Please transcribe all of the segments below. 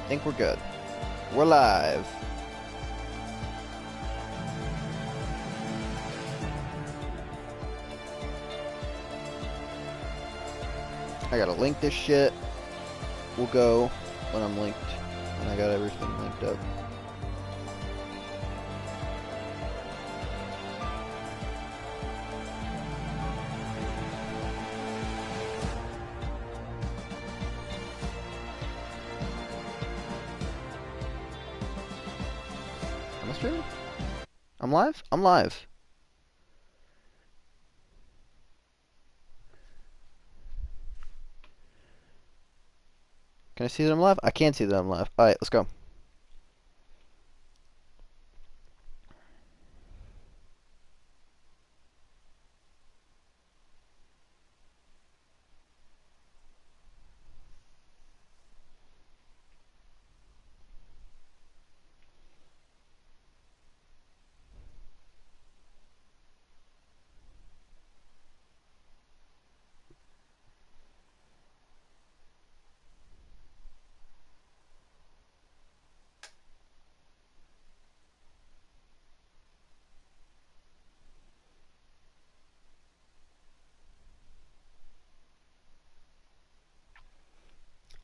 Think we're good. We're live. I gotta link this shit. We'll go when I'm linked. When I got everything linked up. Am I streaming? I'm live? I'm live. Can I see that I'm live? I can't see that I'm live. Alright, let's go.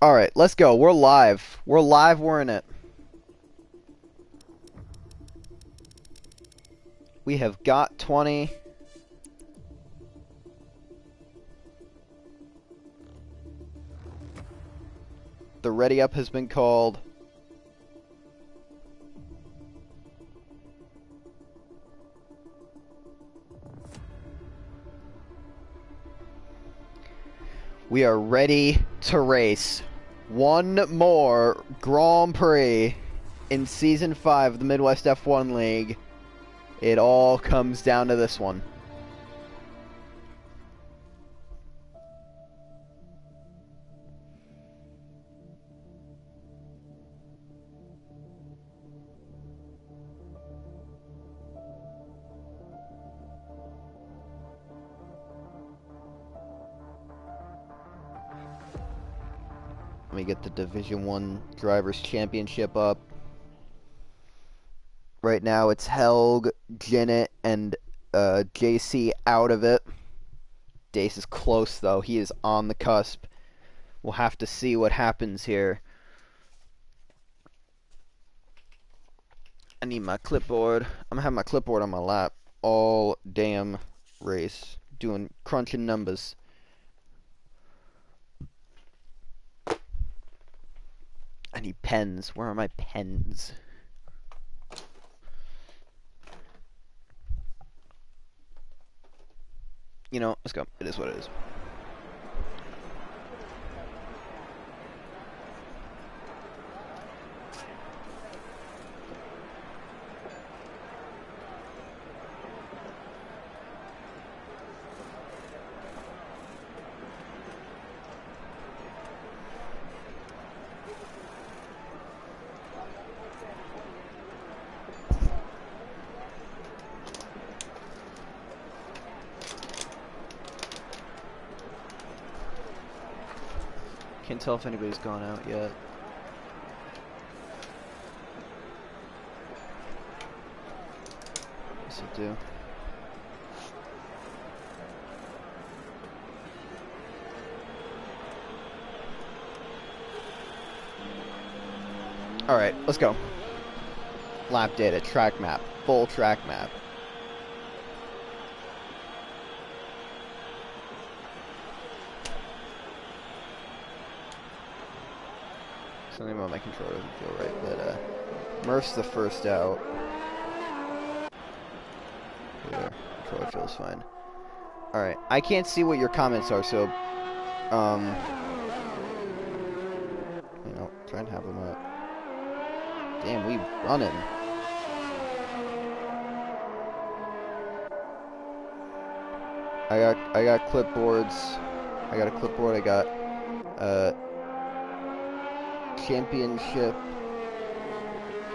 Alright, let's go. We're live. We're live, we're in it. We have got 20. The ready up has been called. We are ready to race. One more Grand Prix in Season 5 of the Midwest F1 League. It all comes down to this one. Let me get the Division 1 Drivers' Championship up. Right now it's Helg, Jennett, and JC out of it. Dace is close, though. He is on the cusp. We'll have to see what happens here. I need my clipboard. I'm gonna have my clipboard on my lap all damn race. Crunching numbers. I need pens. Where are my pens? You know, let's go. It is what it is. Can't tell if anybody's gone out yet. Yes, I do. Alright, let's go. Lap data, track map, full track map. Something about my controller doesn't feel right, but Murph's the first out. There, controller feels fine. Alright, I can't see what your comments are, so, you know, try and have them up. Damn, we running. I got clipboards. I got a clipboard. I got championship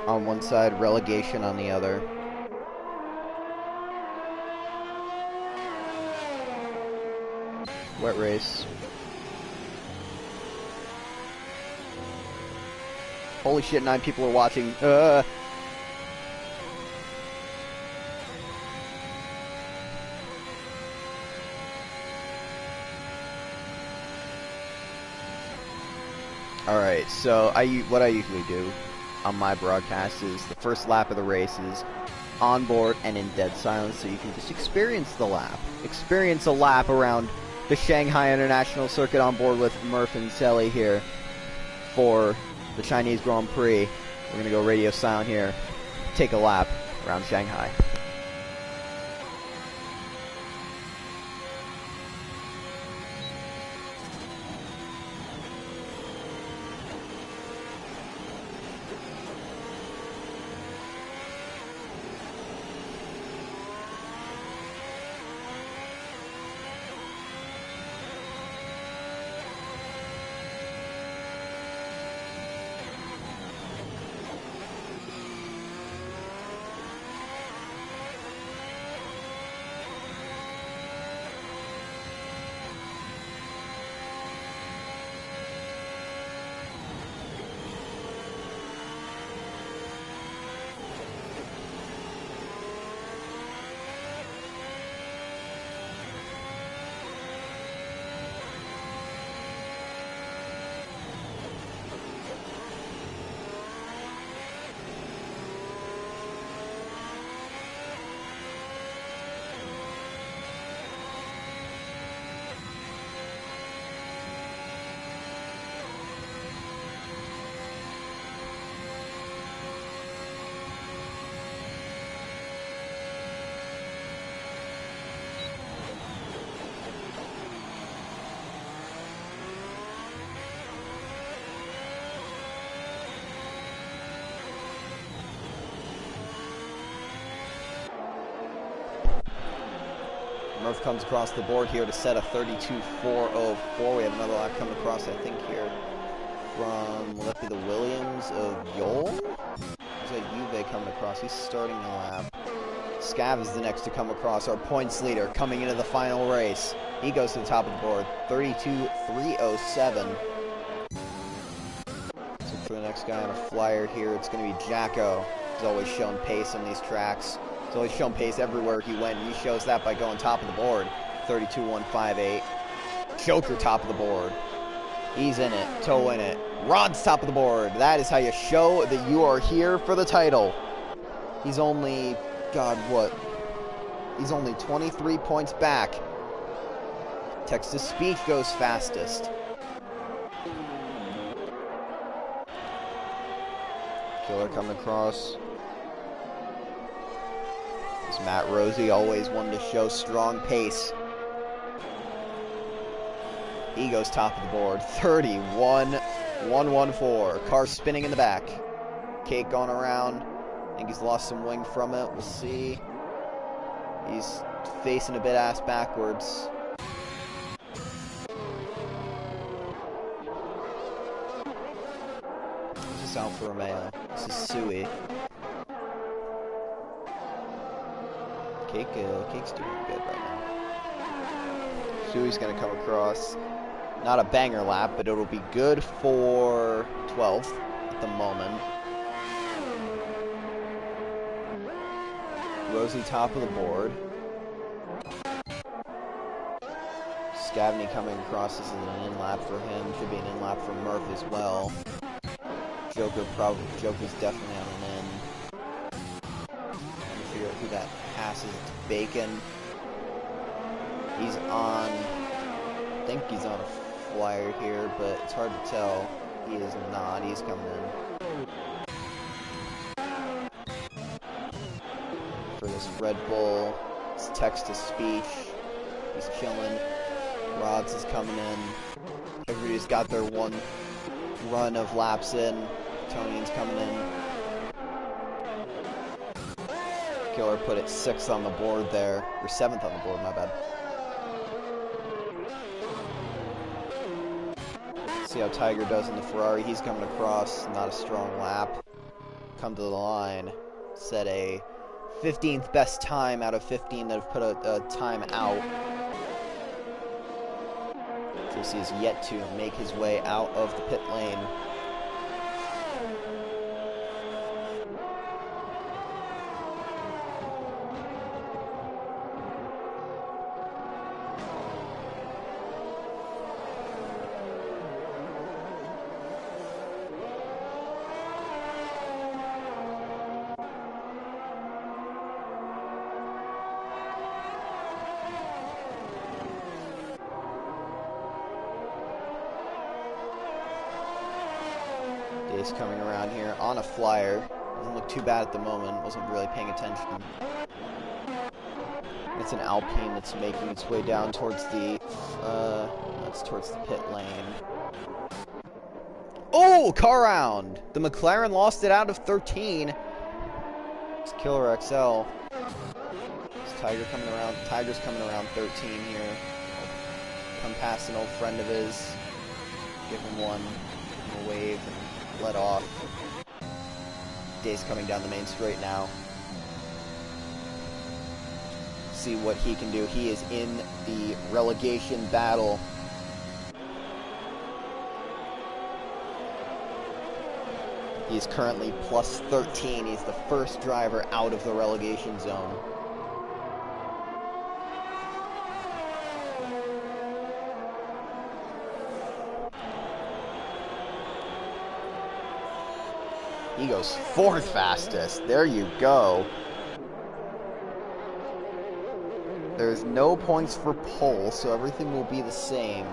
on one side, relegation on the other. Wet race. Holy shit, 9 people are watching. Alright, so what I usually do on my broadcast is the first lap of the race is on board and in dead silence, so you can just experience the lap. Experience a lap around the Shanghai International Circuit on board with Murph and Selly here for the Chinese Grand Prix. We're going to go radio silent here, take a lap around Shanghai. Murph comes across the board here to set a 32.404. We have another lap coming across, I think, here from, will that be the Williams of Yole? Is that Juve coming across? He's starting the lap. Scav is the next to come across, our points leader, coming into the final race. He goes to the top of the board, 32.307. So for the next guy on a flyer here, it's going to be Jacko. He's always shown pace on these tracks. He's always shown pace everywhere he went, and he shows that by going top of the board. 32.158. Joker top of the board. He's in it. Toe in it. Rod's top of the board. That is how you show that you are here for the title. He's only, God, what? He's only 23 points back. Text-to-speech goes fastest. Killer coming across. It's Matt Rosie, always one to show strong pace. He goes top of the board, 31.114. Car spinning in the back. Cake going around. I think he's lost some wing from it. We'll see. He's facing a bit ass backwards. This is Alfa Romeo. This is Sui. Cake's doing good right now. Sui's going to come across. Not a banger lap, but it'll be good for 12th at the moment. Rosie top of the board. Scavney coming across. This is an in-lap for him. Should be an in-lap for Murph as well. Joker's definitely on an in. Trying to figure out who that passes. It's Bacon. He's on, I think he's on a flyer here, but it's hard to tell. He is not. He's coming in. For this Red Bull, it's text-to-speech. He's chilling. Rods is coming in. Everybody's got their one run of laps in. Tonian's coming in. Killer put it 6th on the board there, or 7th on the board, my bad. See how Tiger does in the Ferrari. He's coming across, not a strong lap. Come to the line, set a 15th best time out of 15 that have put a time out. Tracy is yet to make his way out of the pit lane. Dace coming around here on a flyer. Doesn't look too bad at the moment. Wasn't really paying attention. It's an Alpine that's making its way down towards the, that's towards the pit lane. Oh, car round! The McLaren lost it out of 13. It's Killer XL. It's Tiger's coming around 13 here. Come past an old friend of his. Give him a wave and let off. Dace coming down the main straight now. See what he can do. He is in the relegation battle. He's currently plus 13. He's the first driver out of the relegation zone. He goes fourth fastest. There you go. There's no points for pole, so everything will be the same.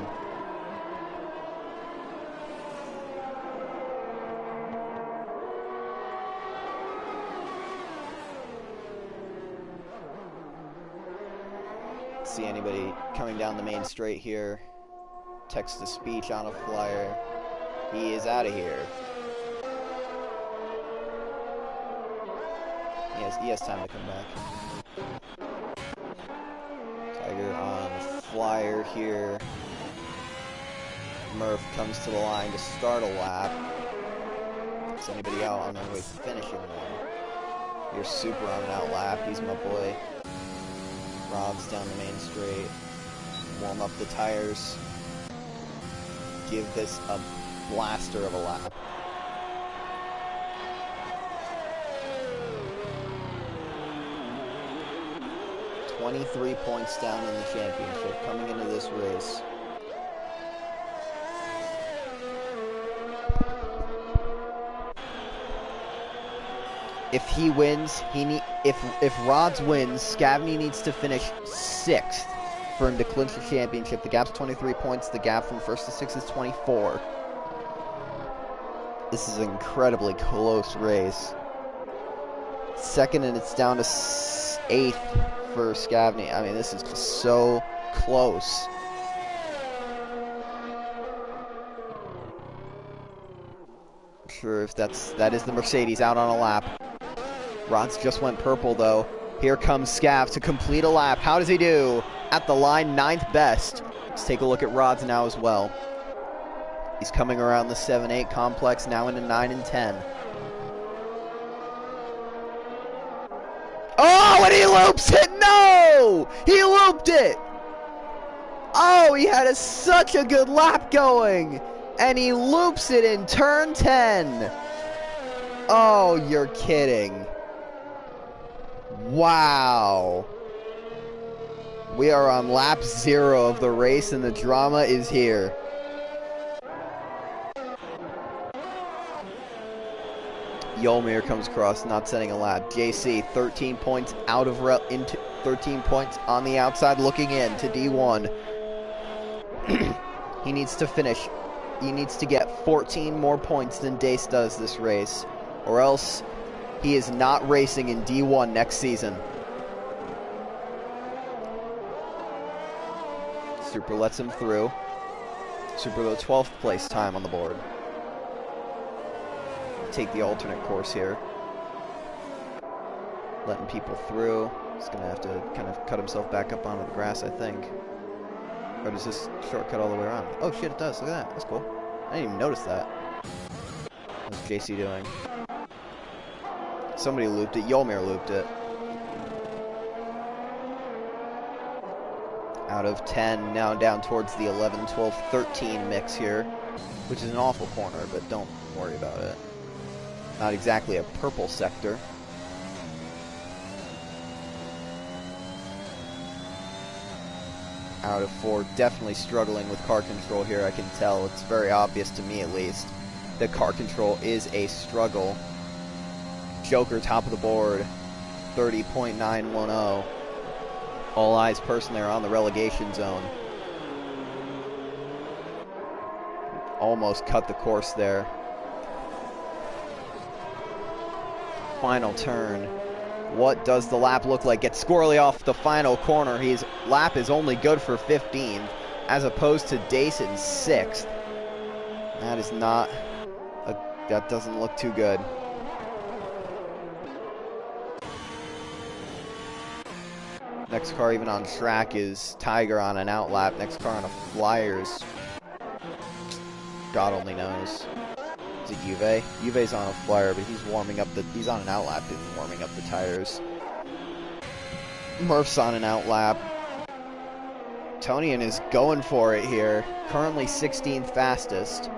See anybody coming down the main straight here. Text-to-speech on a flyer. He is out of here. He has time to come back. Tiger on the flyer here. Murph comes to the line to start a lap. Is anybody out on their way to finishing one? Here's Super on an out lap. He's my boy. Rob's down the main straight. Warm up the tires. Give this a blaster of a lap. $23 points down in the championship coming into this race. If he wins, if Rods wins, Scavney needs to finish 6th for him to clinch the championship. The gap's 23 points. The gap from 1st to 6th is 24. This is an incredibly close race. 2nd, and it's down to 8th for Scavney. I mean, this is just so close. Not sure if that is the Mercedes out on a lap. Rods just went purple though. Here comes Scav to complete a lap. How does he do? At the line, 9th best. Let's take a look at Rods now as well. He's coming around the 7-8 complex, now into 9 and 10. Oh, and he loops it! No! He looped it! Oh, he had such a good lap going! And he loops it in turn 10. Oh, you're kidding. Wow. We are on lap 0 of the race, and the drama is here. Yolmir comes across, not setting a lap. JC, 13 points out of into 13 points on the outside, looking in to D1. He needs to finish. He needs to get 14 more points than Dace does this race, or else he is not racing in D1 next season. Super lets him through. Super, though, 12th place time on the board. Take the alternate course here. Letting people through. He's going to have to kind of cut himself back up onto the grass, I think. Or does this shortcut all the way around? Oh shit, it does. Look at that. That's cool. I didn't even notice that. What's JC doing? Somebody looped it. Yolmir looped it. Out of 10, now down towards the 11, 12, 13 mix here, which is an awful corner, but don't worry about it. Not exactly a purple sector. Out of 4, definitely struggling with car control here, I can tell. It's very obvious to me, at least, that car control is a struggle. Joker, top of the board, 30.910. All eyes personally are on the relegation zone. Almost cut the course there. final turn. What does the lap look like? Gets squirrely off the final corner. His lap is only good for 15th, as opposed to Dayson's 6th. That is not, that doesn't look too good. Next car even on track is Tiger on an out lap. Next car on a Flyers, God only knows. Is it Juve? Juve's on a Flyer, but he's warming up he's on an out lap and warming up the tires. Murph's on an out lap. Tonian is going for it here. Currently 16th fastest.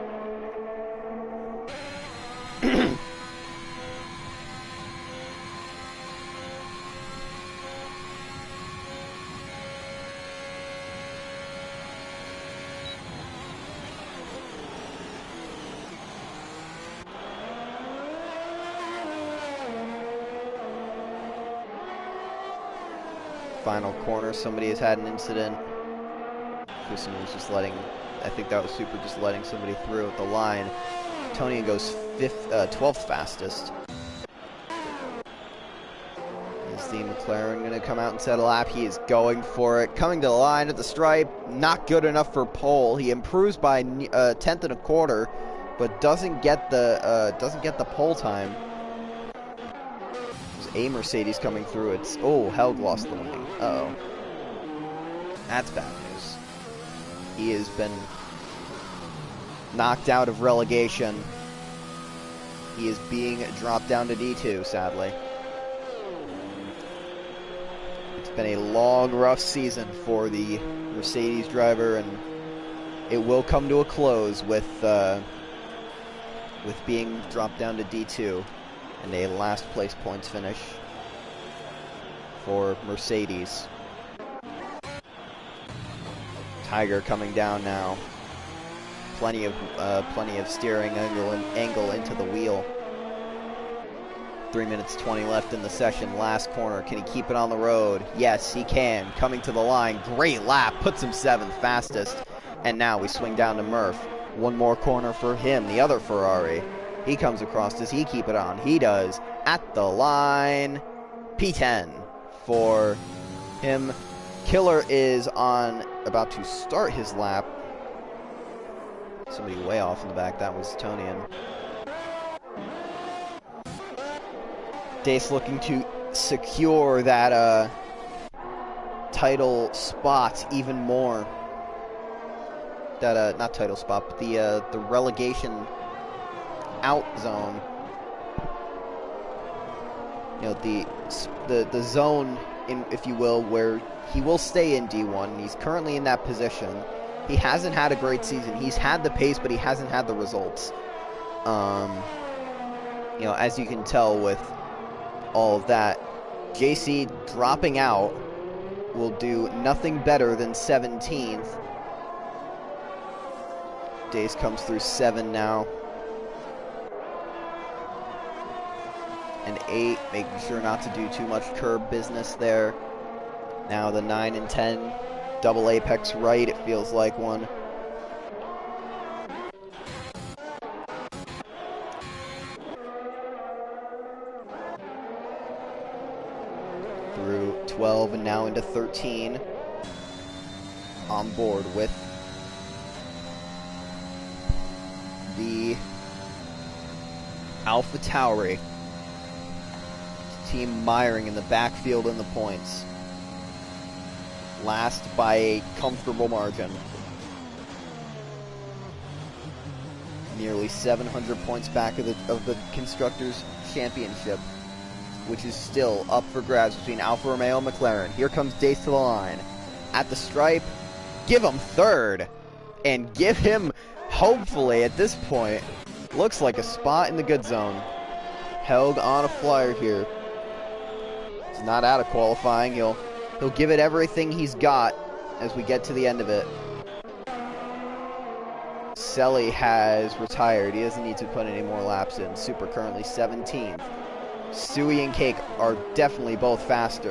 Final corner, somebody has had an incident. Someone was just letting, I think that was Super just letting somebody through at the line. Tonian goes 12th fastest. Is the McLaren going to come out and set a lap? He is going for it. Coming to the line at the stripe, not good enough for pole. He improves by a tenth and a quarter, but doesn't get the pole time. A Mercedes coming through. It's, oh, Helg lost the wing. Uh-oh. That's bad news. He has been knocked out of relegation. He is being dropped down to D2, sadly. It's been a long, rough season for the Mercedes driver, and it will come to a close with being dropped down to D2. And a last place points finish for Mercedes. Tiger coming down now. Plenty of steering angle into the wheel. 3 minutes 20 left in the session. Last corner. Can he keep it on the road? Yes, he can. Coming to the line. Great lap. Puts him 7th fastest. And now we swing down to Murph. One more corner for him. The other Ferrari. He comes across. Does he keep it on? He does. At the line. P10 for him. Killer is about to start his lap. Somebody way off in the back. That was Tonian. Dace looking to secure that title spot even more. That not title spot, but the relegation out zone. You know, the zone, if you will, where he will stay in D1. He's currently in that position. He hasn't had a great season. He's had the pace, but he hasn't had the results. You know, as you can tell with all of that, JC dropping out will do nothing better than 17th. Dace comes through 7 now. And 8, making sure not to do too much curb business there. Now the 9 and 10, double apex right, it feels like one. Through 12 and now into 13. On board with the Alpha Tauri. Team Meyering in the backfield in the points. Last by a comfortable margin. Nearly 700 points back of the Constructors' Championship, which is still up for grabs between Alfa Romeo and McLaren. Here comes Dace to the line. At the stripe, give him 3rd. And give him, hopefully at this point, looks like a spot in the good zone. Held on a flyer here. He's not out of qualifying. He'll give it everything he's got as we get to the end of it. Selly has retired. He doesn't need to put any more laps in. Super currently 17th. Suey and Cake are definitely both fast.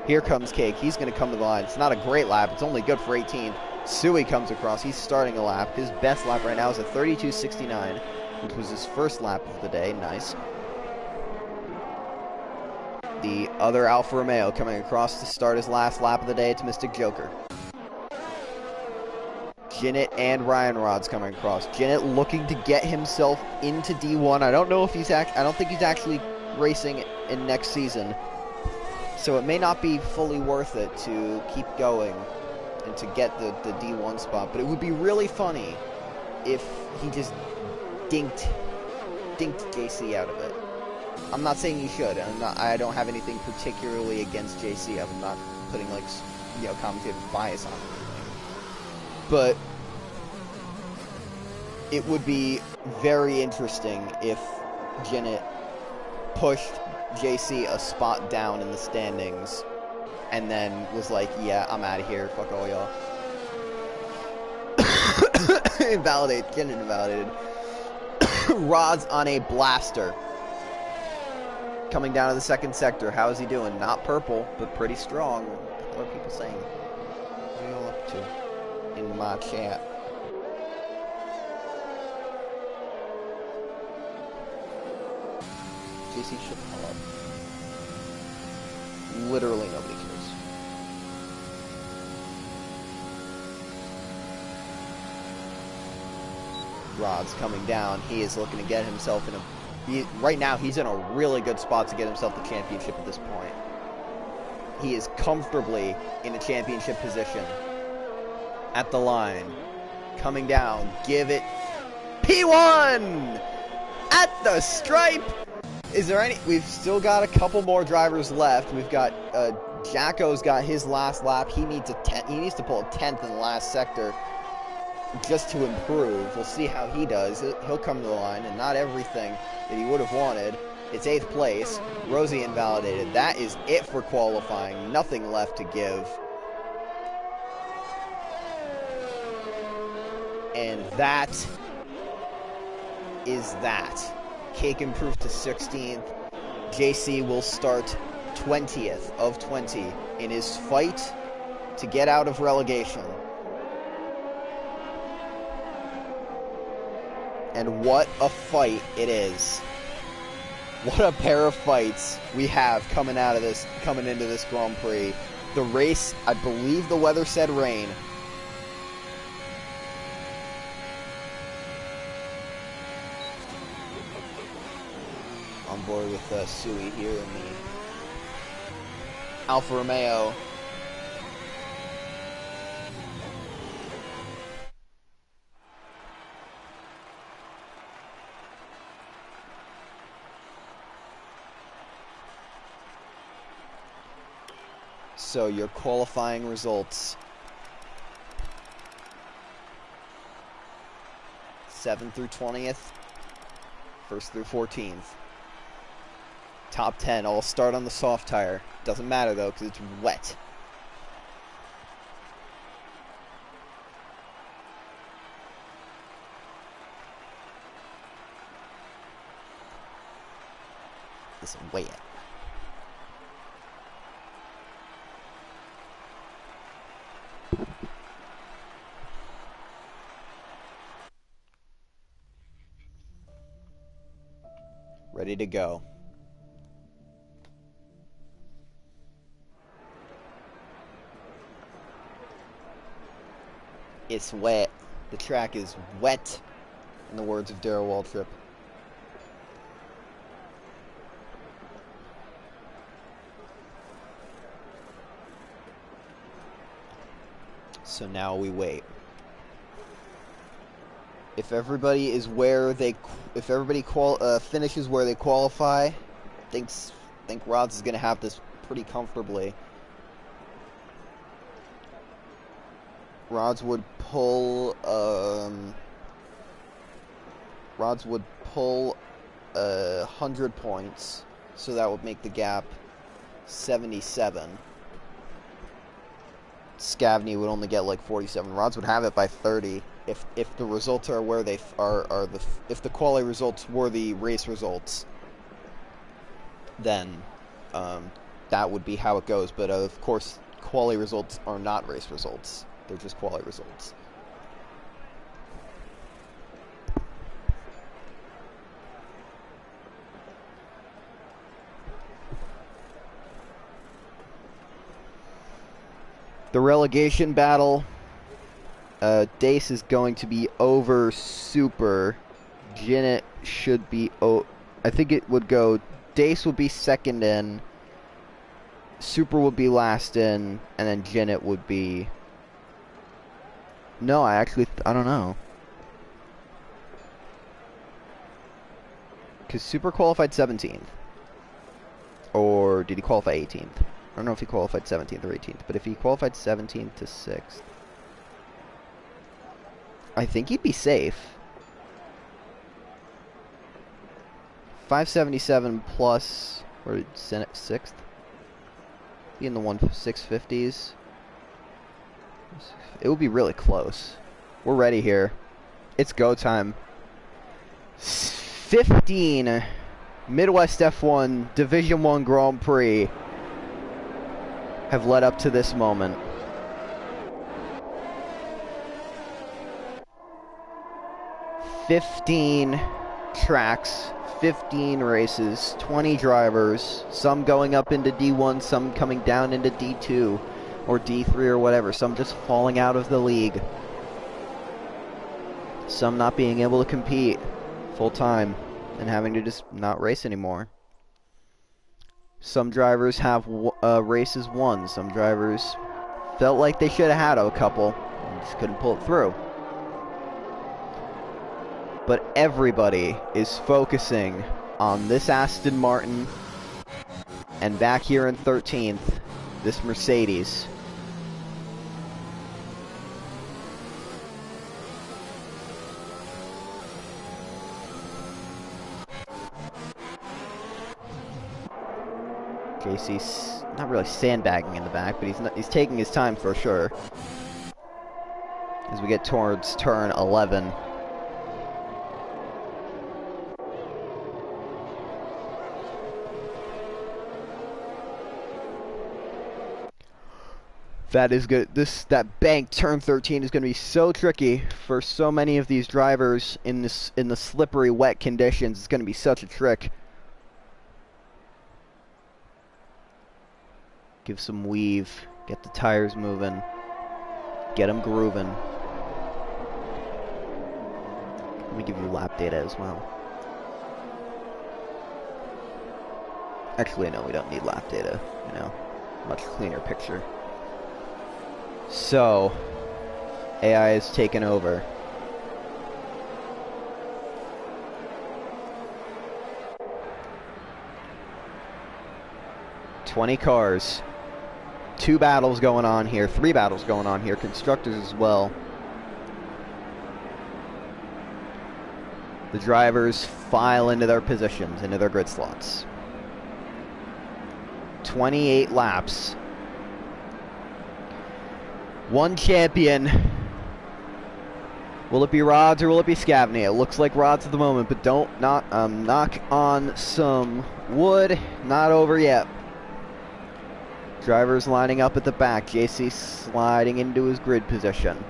Here comes Cake. He's going to come to the line. It's not a great lap. It's only good for 18th. Suey comes across. He's starting a lap. His best lap right now is a 32.69, which was his first lap of the day. Nice. The other Alfa Romeo coming across to start his last lap of the day. It's Mystic Joker. Jinnit and Ryan Rod's coming across. Jinnit looking to get himself into D1. I don't know if I don't think he's actually racing in next season. So it may not be fully worth it to keep going and to get the D1 spot. But it would be really funny if he just dinked JC out of it. I'm not saying he should. I don't have anything particularly against JC. I'm not putting, like, you know, commentator bias on him. But it would be very interesting if Jinnit pushed JC a spot down in the standings and then was like, yeah, I'm out of here. Fuck all y'all. Jinnit invalidated. Rod's on a blaster. Coming down to the second sector. How is he doing? Not purple, but pretty strong. What are people saying? What are you all up to in my chat? JC should pull up. Literally nobody cares. Rod's coming down. He is looking to get himself in a... right now, he's in a really good spot to get himself the championship at this point. He is comfortably in a championship position. At the line. Coming down. Give it... P1! At the stripe! Is there any... We've still got a couple more drivers left. We've got... Jacko's got his last lap. He needs to pull a 10th in the last sector just to improve. We'll see how he does. He'll come to the line, and not everything that he would have wanted. It's 8th place. Rosie invalidated. That is it for qualifying. Nothing left to give. And that is that. Cake improved to 16th. JC will start 20th of 20 in his fight to get out of relegation. And what a fight it is. What a pair of fights we have coming into this Grand Prix. The race, I believe the weather said rain. On board with Sui here in the Alfa Romeo. So your qualifying results. 7th through 20th. 1st through 14th. Top 10 all start on the soft tire. Doesn't matter though because it's wet. It's wet. Ready to go. It's wet. The track is wet, in the words of Darrell Waltrip. So now we wait. If everybody is where they, if everybody finishes where they qualify, think Rods is going to have this pretty comfortably. Rods would pull 100 points, so that would make the gap 77. Scavney would only get like 47. Rods would have it by 30 if the results are where they are if the quali results were the race results. Then that would be how it goes. But of course, quali results are not race results. They're just quali results. The relegation battle. Dace is going to be over Super. Jinnit should be... I think it would go... Dace would be second in. Super would be last in. And then Jinnit would be... No, I don't know. Because Super qualified 17th. Or did he qualify 18th? I don't know if he qualified 17th or 18th. But if he qualified 17th to 6th... I think he'd be safe. 577 plus, or Senate 6th. Be in the 650s. It would be really close. We're ready here. It's go time. 15 Midwest F1 Division 1 Grand Prix have led up to this moment. 15 tracks, 15 races, 20 drivers, some going up into D1, some coming down into D2 or D3 or whatever, some just falling out of the league, some not being able to compete full time and having to just not race anymore. Some drivers have races won, some drivers felt like they should have had a couple and just couldn't pull it through. But everybody is focusing on this Aston Martin and back here in 13th, this Mercedes. JC's not really sandbagging in the back, but he's taking his time for sure. As we get towards turn 11. That is good. That bank turn 13 is going to be so tricky for so many of these drivers in the slippery, wet conditions. It's going to be such a trick. Give some weave, get the tires moving, get them grooving. Let me give you lap data as well. Actually, no, we don't need lap data. You know, much cleaner picture. So, AI is taken over. "20 cars. 2 battles going on here. 3 battles going on here. Constructors as well. The drivers file into their positions, into their grid slots. 28 laps. One champion. Will it be Rods or will it be Scavney? It looks like Rods at the moment, but don't knock on some wood. Not over yet. Drivers lining up at the back. JC sliding into his grid position.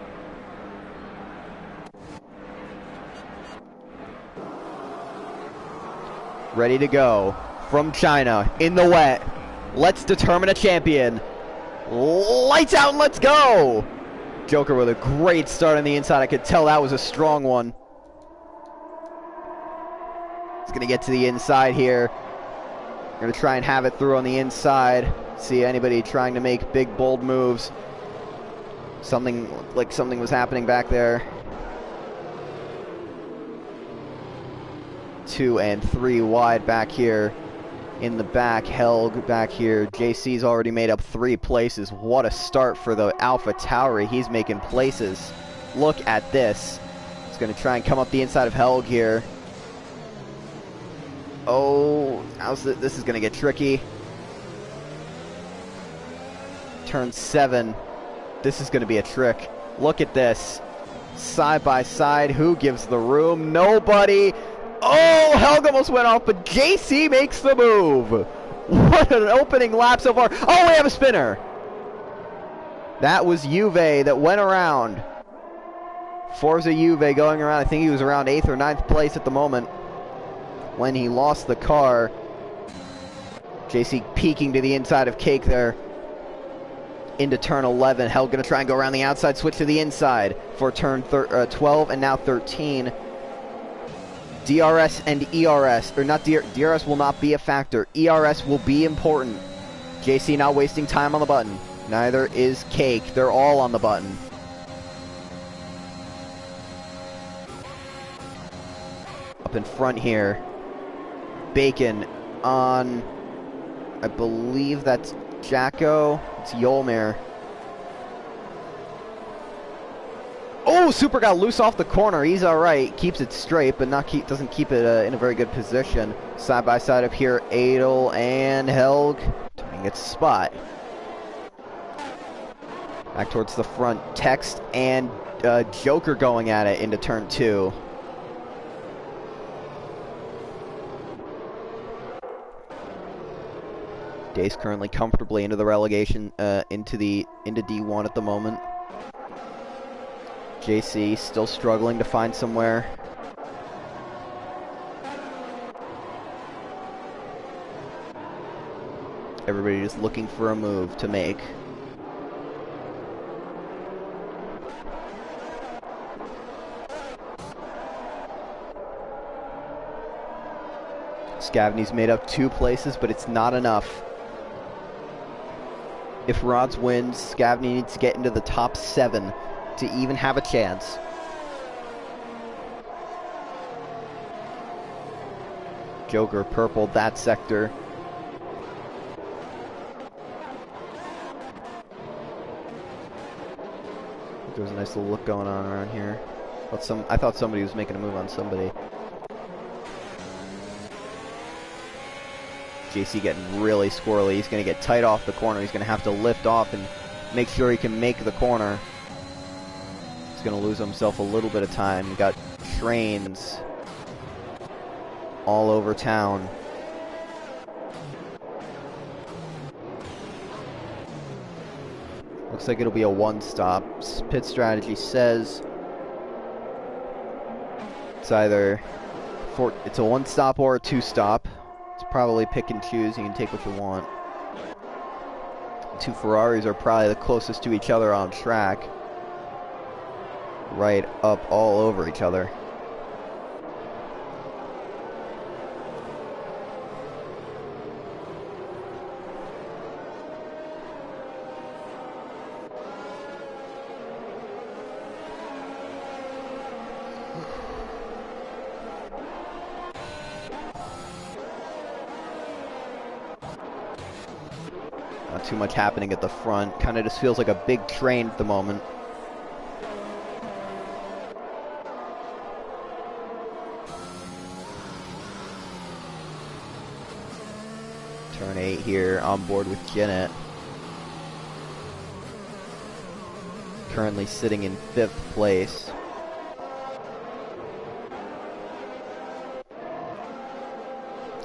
Ready to go from China in the wet. Let's determine a champion. Lights out and let's go! Joker with a great start on the inside. I could tell that was a strong one. He's going to get to the inside here. Going to try and have it through on the inside. See anybody trying to make big, bold moves. Something was happening back there. 2 and 3 wide back here. In the back, Helg back here. JC's already made up 3 places. What a start for the Alpha Tauri. He's making places. Look at this. He's going to try and come up the inside of Helg here. Oh, this is going to get tricky. Turn 7. This is going to be a trick. Look at this. Side by side. Who gives the room? Nobody. Oh, Helg almost went off, but JC makes the move. What an opening lap so far. Oh, we have a spinner. That was Juve that went around. Forza Juve going around. I think he was around 8th or 9th place at the moment when he lost the car. JC peeking to the inside of Cake there. into turn 11. Hell gonna try and go around the outside, switch to the inside for turn 12 and now 13. DRS and ERS, or not, DRS will not be a factor. ERS will be important. JC not wasting time on the button. Neither is Cake. They're all on the button. Up in front here, Bacon on, I believe that's Jacko. It's Yolmir. Oh, Super got loose off the corner. He's all right. Keeps it straight, but doesn't keep it in a very good position. Side by side up here, Adel and Helg turning its spot. Back towards the front, Text and Joker going at it into turn 2. Dace currently comfortably into the relegation, into D1 at the moment. JC still struggling to find somewhere. Everybody just looking for a move to make. Scavney's made up 2 places, but it's not enough. If Rods wins, Scavney needs to get into the top 7 to even have a chance. Joker purpled that sector. There's a nice little look going on around here. I thought somebody was making a move on somebody. JC getting really squirrely. He's going to get tight off the corner. He's going to have to lift off and make sure he can make the corner. He's going to lose himself a little bit of time. He got trains all over town. Looks like it'll be a 1-stop. Pit strategy says it's either it's a 1-stop or a 2-stop. It's probably pick and choose. You can take what you want. 2 Ferraris are probably the closest to each other on track. Right up all over each other. Not too much happening at the front. Kind of just feels like a big train at the moment. Turn 8 here, on board with Janet. Currently sitting in 5th place.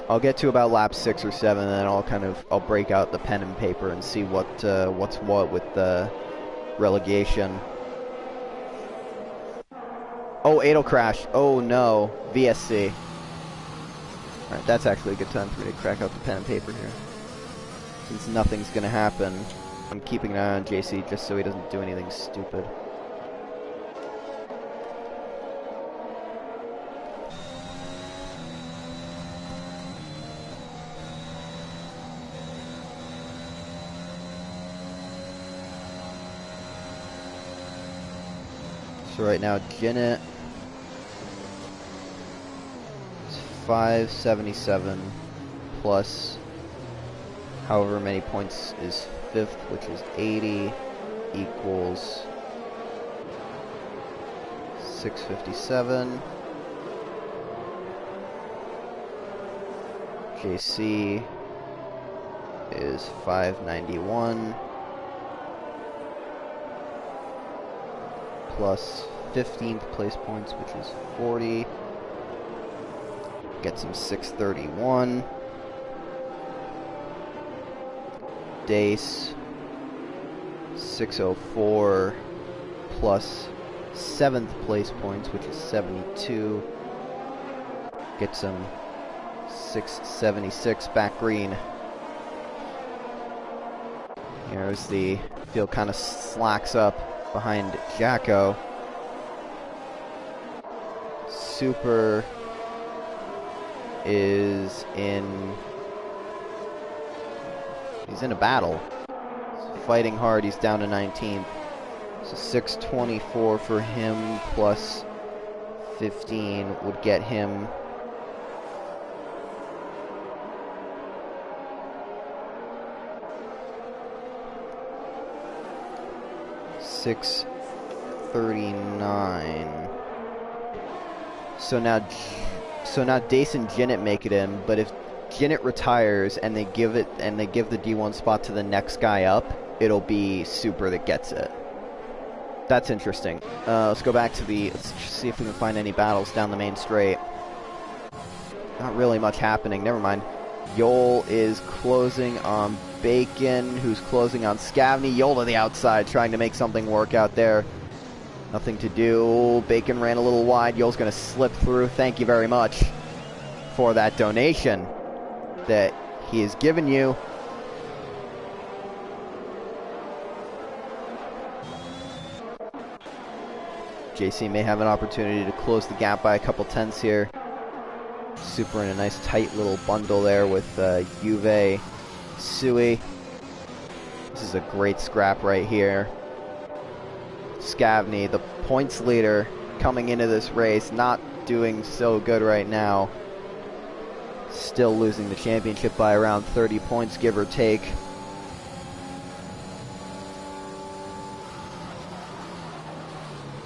I'll get to about lap 6 or 7, and then I'll break out the pen and paper and see what's what with the relegation. Oh, Adel crash. Oh no, VSC. Alright, that's actually a good time for me to crack out the pen and paper here. Since nothing's gonna happen, I'm keeping an eye on JC just so he doesn't do anything stupid. So right now, Janet is 577 plus however many points is 5th, which is 80, equals 657. JC is 591. Plus 15th place points, which is 40. Gets him 631. Dace 604 plus 7th place points, which is 72. Gets him 676 back green. Here's the Field kind of slacks up behind Jacko. Super is in... He's in a battle. He's fighting hard. He's down to 19th. So 624 for him plus 15 would get him 639. So now Dace and Jinnit make it in, but if Jinnit retires and they give the D1 spot to the next guy up, it'll be Super that gets it. That's interesting. Let's go back to let's see if we can find any battles down the main straight. Not really much happening. Never mind. Yol is closing on Bacon, who's closing on Scavney. Yol to the outside, trying to make something work out there. Nothing to do. Bacon ran a little wide. Yol's going to slip through. Thank you very much for that donation that he has given you. JC may have an opportunity to close the gap by a couple tenths here. Super in a nice tight little bundle there with Juve, Sui. This is a great scrap right here. Scavney, the points leader, coming into this race, not doing so good right now. Still losing the championship by around 30 points, give or take.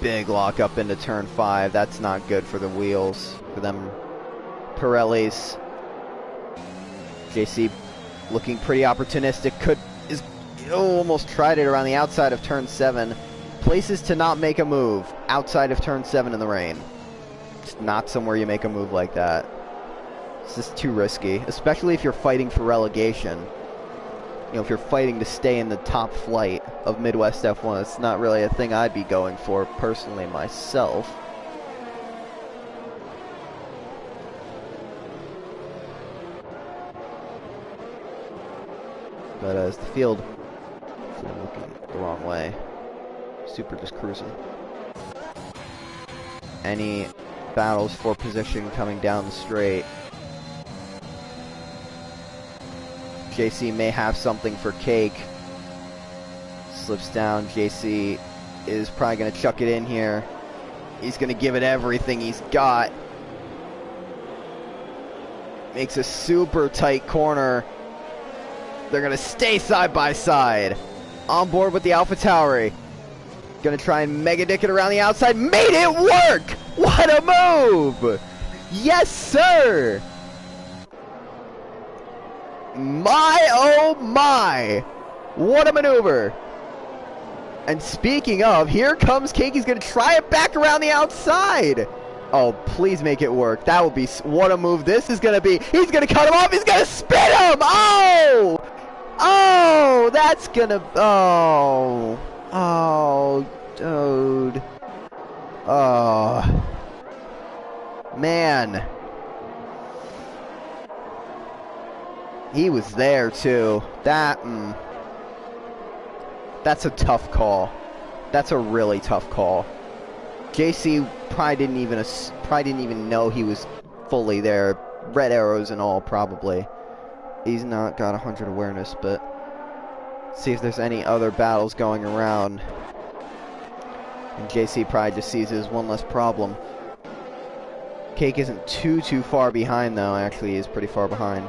Big lock up into turn 5. That's not good for the wheels, for them Pirellis. JC looking pretty opportunistic. Almost tried it around the outside of turn 7. Places to not make a move outside of turn 7 in the rain. It's not somewhere you make a move like that. It's just too risky, especially if you're fighting for relegation. You know, if you're fighting to stay in the top flight of Midwest F1, it's not really a thing I'd be going for personally myself. But as the field is looking the wrong way, Super just cruising. Any battles for position coming down the straight? JC may have something for Cake. Slips down. JC is probably going to chuck it in here. He's going to give it everything he's got. Makes a super tight corner. They're going to stay side by side. On board with the Alpha Tauri. Going to try and mega dick it around the outside. Made it work! What a move! Yes, sir! My, oh my! What a maneuver! And speaking of, here comes Cake. He's going to try it back around the outside. Oh, please make it work. That would be, what a move this is going to be. He's going to cut him off. He's going to spin him! Oh! Oh, that's going to, oh. Oh, dude. Oh. Man. He was there too. That's a tough call. That's a really tough call. JC probably didn't even know he was fully there. Red arrows and all, probably. He's not got 100 awareness, but see if there's any other battles going around. And JC probably just sees it as one less problem. Cake isn't too far behind though. Actually, he is pretty far behind.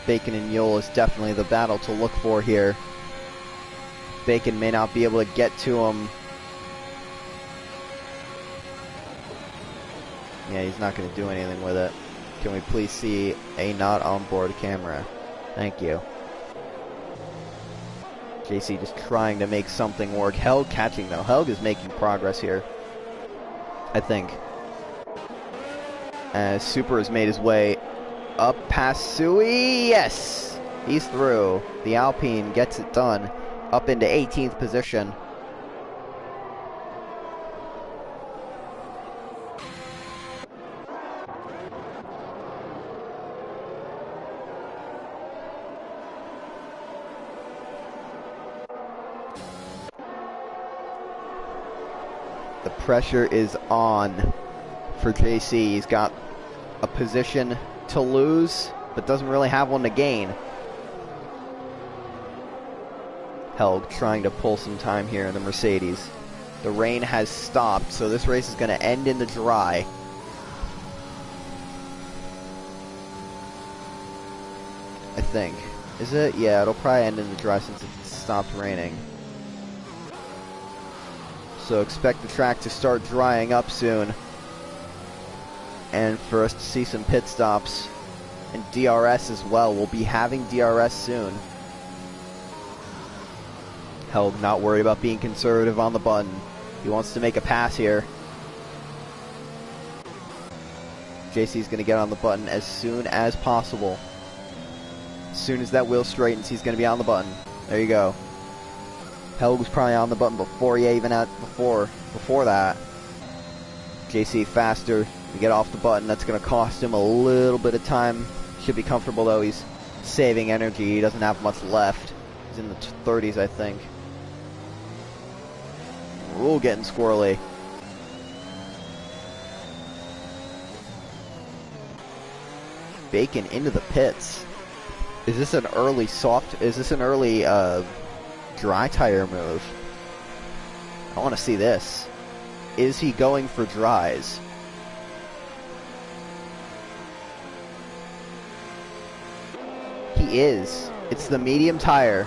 Bacon and Yule is definitely the battle to look for here. Bacon may not be able to get to him. Yeah, he's not going to do anything with it. Can we please see a not on board camera? Thank you. JC just trying to make something work. Helg catching though. Helg is making progress here, I think. As Super has made his way up past Sui. Yes! He's through. The Alpine gets it done. Up into 18th position. The pressure is on for JC. He's got a position to lose, but doesn't really have one to gain. Helg trying to pull some time here in the Mercedes. The rain has stopped, so this race is going to end in the dry. I think. Is it? Yeah, it'll probably end in the dry since it stopped raining. So expect the track to start drying up soon. And for us to see some pit stops. And DRS as well. We'll be having DRS soon. Helg not worried about being conservative on the button. He wants to make a pass here. JC's going to get on the button as soon as possible. As soon as that wheel straightens, he's going to be on the button. There you go. Helg was probably on the button before before that. JC faster to get off the button. That's going to cost him a little bit of time. Should be comfortable though. He's saving energy. He doesn't have much left. He's in the 30s, I think. Ooh, getting squirrely. Bacon into the pits. Is this an early dry tire move? I want to see this. Is he going for dries? He is. It's the medium tire.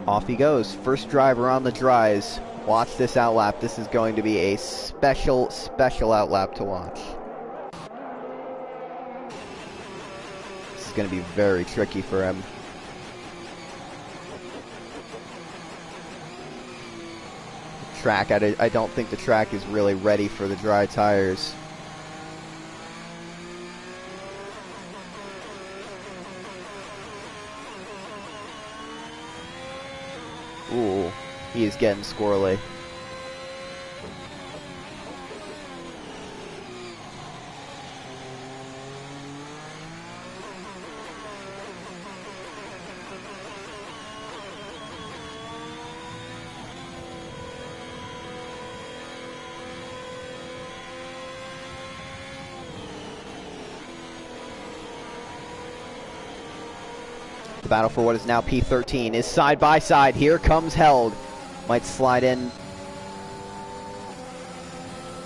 Off he goes. First driver on the dries. Watch this outlap. This is going to be a special outlap to watch. This is going to be very tricky for him. Track, I don't think the track is really ready for the dry tires. Ooh, he is getting squirrely. The battle for what is now P13 is side by side. Here comes Helg. Might slide in.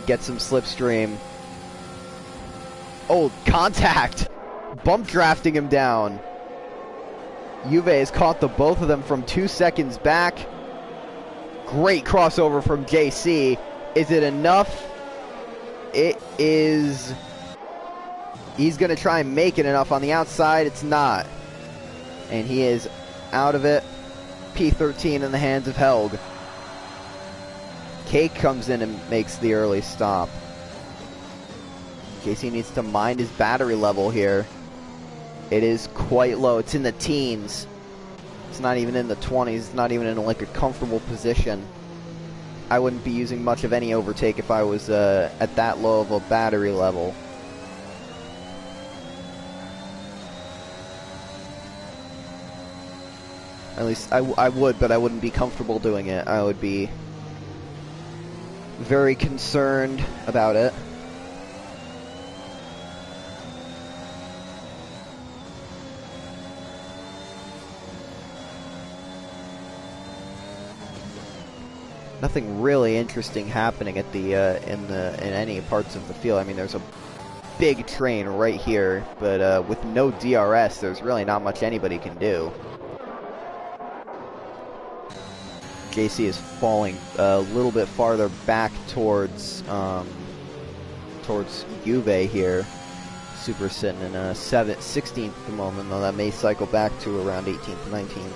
Get some slipstream. Oh, contact! Bump drafting him down. Juve has caught the both of them from 2 seconds back. Great crossover from JC. Is it enough? It is. He's going to try and make it enough on the outside. It's not. And he is out of it. P13 in the hands of Helg. Cake comes in and makes the early stop. JC needs to mind his battery level here. It is quite low. It's in the teens. It's not even in the 20s. It's not even in like a comfortable position. I wouldn't be using much of any overtake if I was at that low of a battery level. At least I would, but I wouldn't be comfortable doing it. I would be very concerned about it. Nothing really interesting happening at the in any parts of the field. I mean, there's a big train right here, but with no DRS, there's really not much anybody can do. JC is falling a little bit farther back towards Juve here. Super sitting in 16th at the moment, though that may cycle back to around 18th, 19th.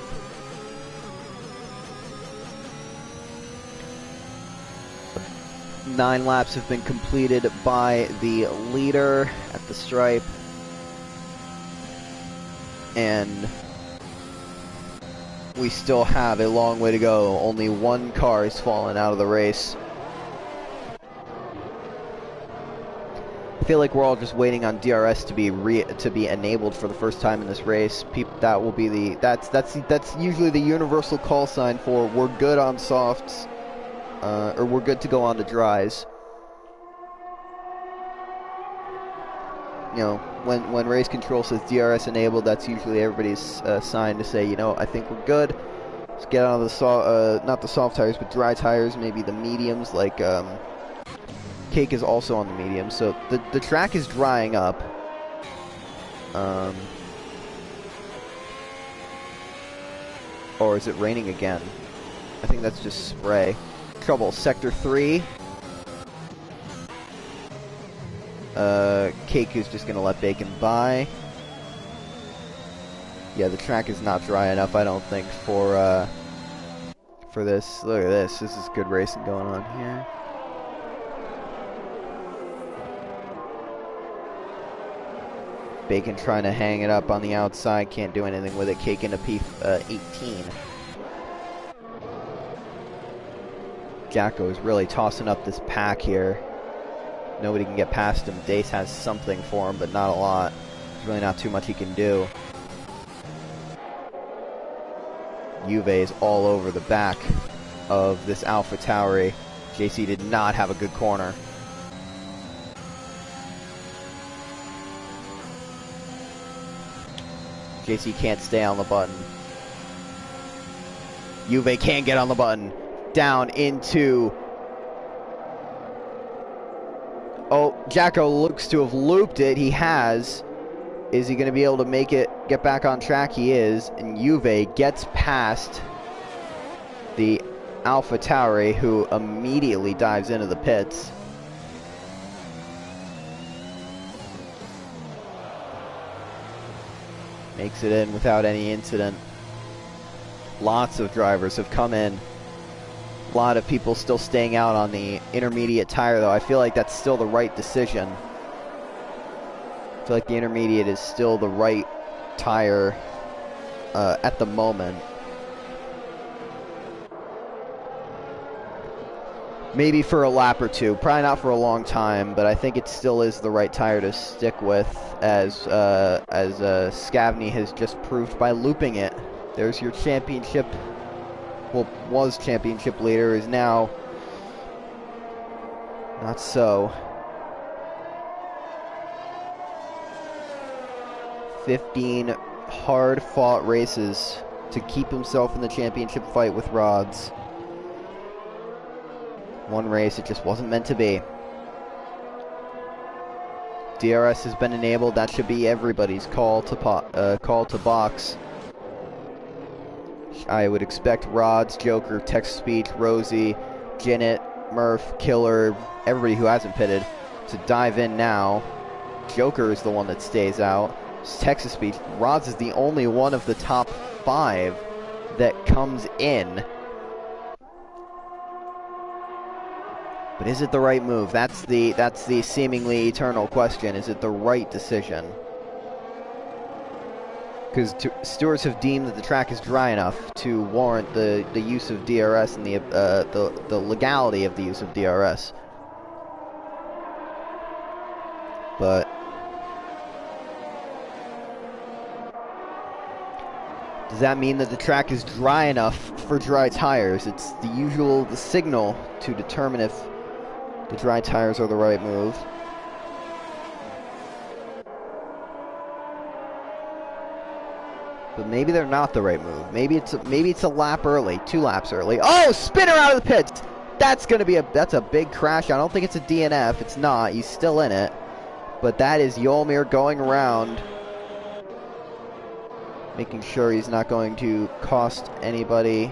Nine laps have been completed by the leader at the stripe. And we still have a long way to go. Only one car has fallen out of the race. feel like we're all just waiting on DRS to be enabled for the first time in this race. That will be the that's usually the universal call sign for we're good on softs, or we're good to go on the dries. You know, when race control says DRS enabled, that's usually everybody's sign to say, you know, I think we're good. Let's get on the not the soft tires, but dry tires, maybe the mediums, like Cake is also on the medium, so the track is drying up. Or is it raining again? I think that's just spray. Trouble, Sector 3. Cake is just gonna let Bacon by. Yeah, the track is not dry enough, I don't think, for this. Look at this. This is good racing going on here. Bacon trying to hang it up on the outside, can't do anything with it. Cake into P18. Jacko is really tossing up this pack here. Nobody can get past him. Dace has something for him, but not a lot. There's really not too much he can do. Juve is all over the back of this Alpha Tauri. JC did not have a good corner. JC can't stay on the button. Juve can't get on the button. Down into... Oh, Jacko looks to have looped it. He has. Is he going to be able to make it, get back on track? He is. And Juve gets past the Alpha Tauri, who immediately dives into the pits. Makes it in without any incident. Lots of drivers have come in. A lot of people still staying out on the intermediate tire, though. I feel like that's still the right decision. I feel like the intermediate is still the right tire at the moment. Maybe for a lap or two. Probably not for a long time, but I think it still is the right tire to stick with, as Scavney has just proved by looping it. There's your championship, well, was championship leader, is now not so. 15 hard-fought races to keep himself in the championship fight with rods. One race, it just wasn't meant to be. DRS has been enabled. That should be everybody's call to box. I would expect Rods, Joker, Text-to-Speech, Rosie, Jinnit, Murph, Killer, everybody who hasn't pitted to dive in now. Joker is the one that stays out. Text-to-Speech. Rods is the only one of the top 5 that comes in. But is it the right move? That's the seemingly eternal question. Is it the right decision? Because stewards have deemed that the track is dry enough to warrant the use of DRS and the legality of the use of DRS. But does that mean that the track is dry enough for dry tires? It's the signal to determine if the dry tires are the right move. But maybe they're not the right move. Maybe it's a lap early, 2 laps early. Oh, spinner out of the pits. That's a big crash. I don't think it's a DNF. It's not. He's still in it. But that is Yolmir going around, making sure he's not going to cost anybody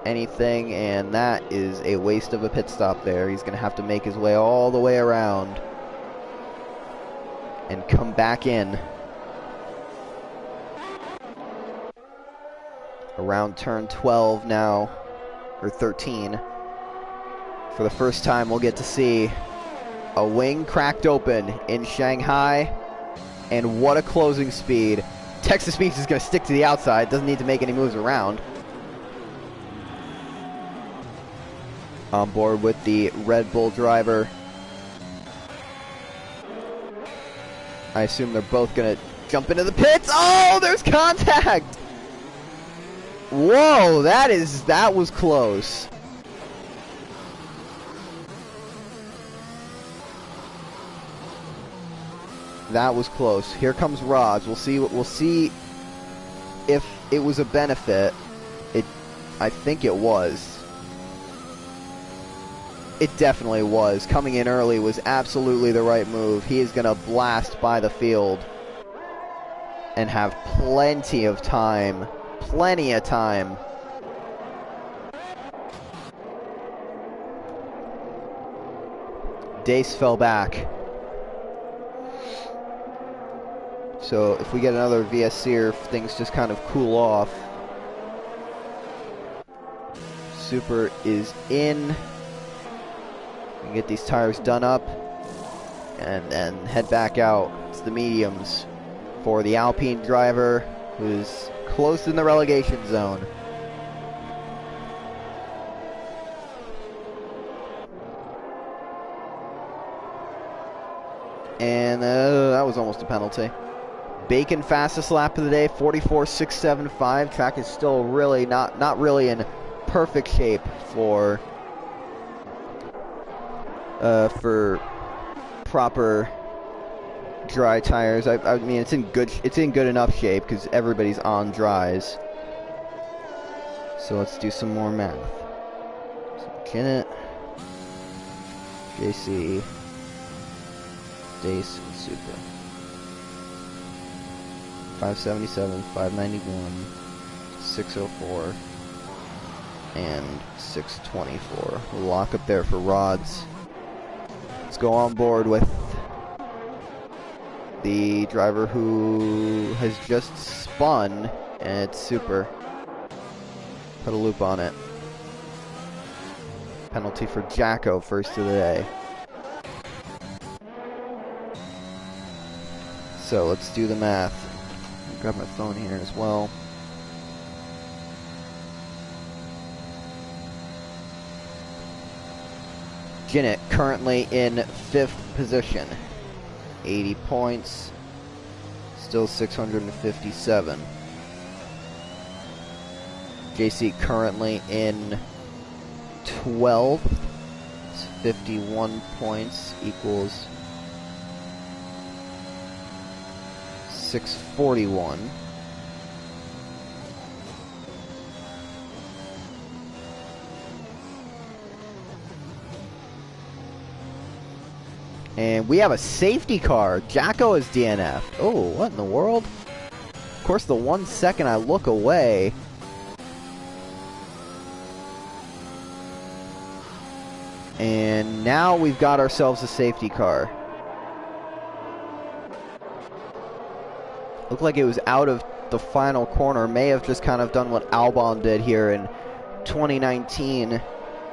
anything, and that is a waste of a pit stop there. He's going to have to make his way all the way around and come back in around turn 12 now, or 13. For the first time, we'll get to see a wing cracked open in Shanghai, and what a closing speed. Text-to-Speech is going to stick to the outside, doesn't need to make any moves around. On board with the Red Bull driver. I assume they're both gonna jump into the pits. Oh, there's contact! Whoa, that was close. That was close. Here comes Rods. We'll see if it was a benefit. I think it was. It definitely was. Coming in early was absolutely the right move. He is going to blast by the field and have plenty of time. Plenty of time. Dace fell back. So if we get another VSC or things just kind of cool off. Super is in. We can get these tires done up and then head back out. It's the mediums for the Alpine driver who's close in the relegation zone. And that was almost a penalty. Bacon fastest lap of the day, 44.675. Track is still really not really in perfect shape for proper dry tires. I mean it's in good enough shape because everybody's on dries. So let's do some more math. So Janet, JC, Dace, and Super. 577, 591, 604, and 624. We'll lock up there for Rods. Let's go on board with the driver who has just spun, and it's Super. Put a loop on it. Penalty for Jacko, first of the day. So let's do the math. I'll grab my phone here as well. Jinnit currently in 5th position. 80 points. Still 657. JC currently in 12th. 51 points equals 641. And we have a safety car. Jacko is DNF. Oh, what in the world? Of course, the 1 second I look away. And now we've got ourselves a safety car. Looked like it was out of the final corner. May have just kind of done what Albon did here in 2019.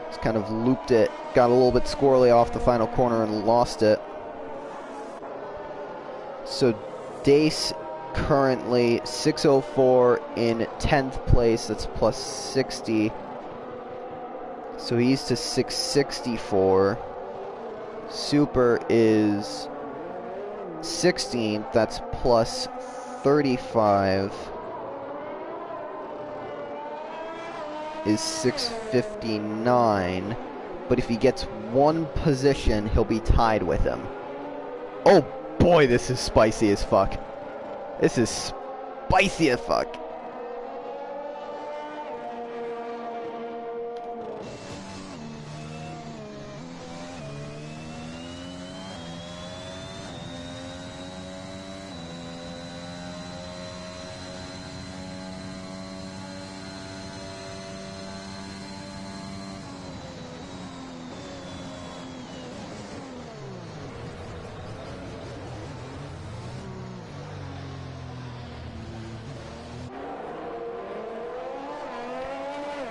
Just kind of looped it, got a little bit squirrely off the final corner and lost it. So Dace currently 604 in 10th place. That's plus 60. So he's to 664. Super is 16th. That's plus 35. Is 659, but if he gets one position, he'll be tied with him. Oh boy, this is spicy as fuck. This is spicy as fuck.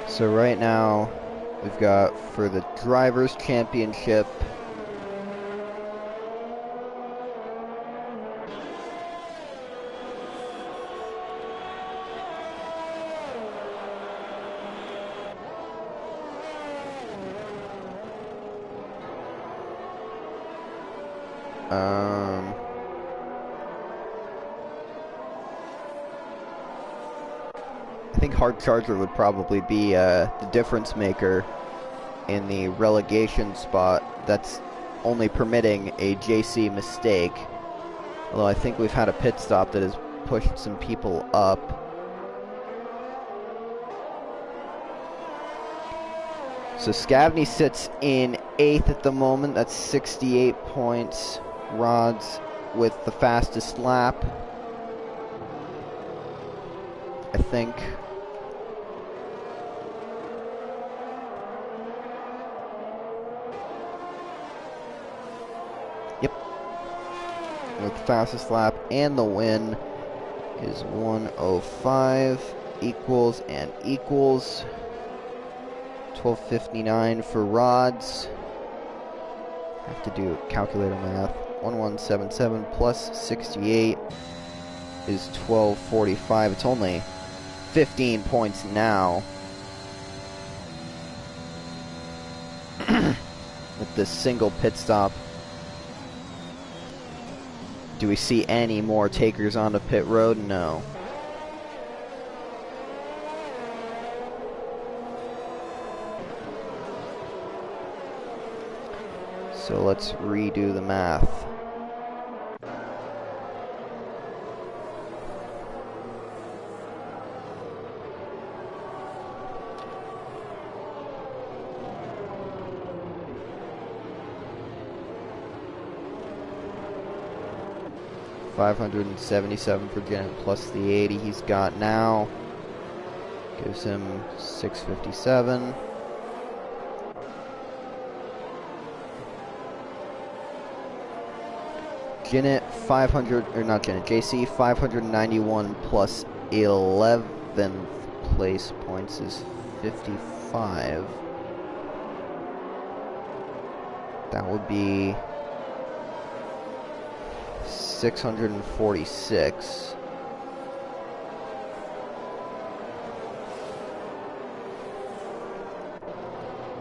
So right now, we've got for the Drivers' Championship, think Hard Charger would probably be the difference maker in the relegation spot. That's only permitting a JC mistake. Although I think we've had a pit stop that has pushed some people up. So Scavney sits in 8th at the moment. That's 68 points. Rods with the fastest lap, I think. Yep. With the fastest lap and the win is 1:05 equals and equals. 12:59 for Rods. Have to do calculator math. 1177 plus 68 is 1245. It's only 15 points now. With this single pit stop. Do we see any more takers onto pit road? No. So let's redo the math. $577 for Janet plus the 80 he's got now. Gives him $657. Janet 500, or not Janet, JC 591 plus 11th place points is 55. That would be 646.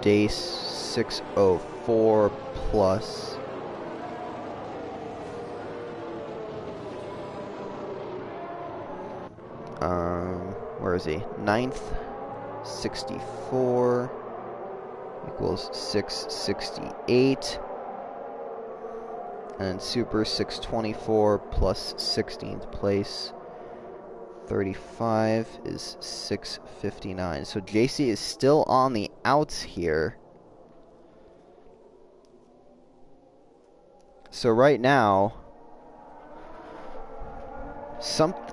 Dace 604 plus 9th 64 equals 668, and Super 624 plus 16th place 35 is 659. So JC is still on the outs here. So right now,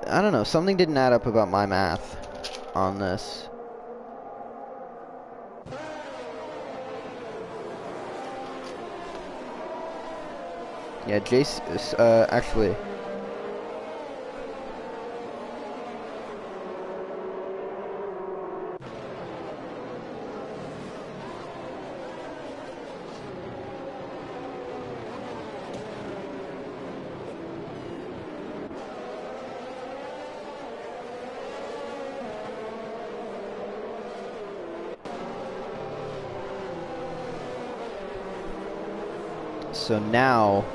I don't know, something didn't add up about my math on this. Yeah, JC, actually, so now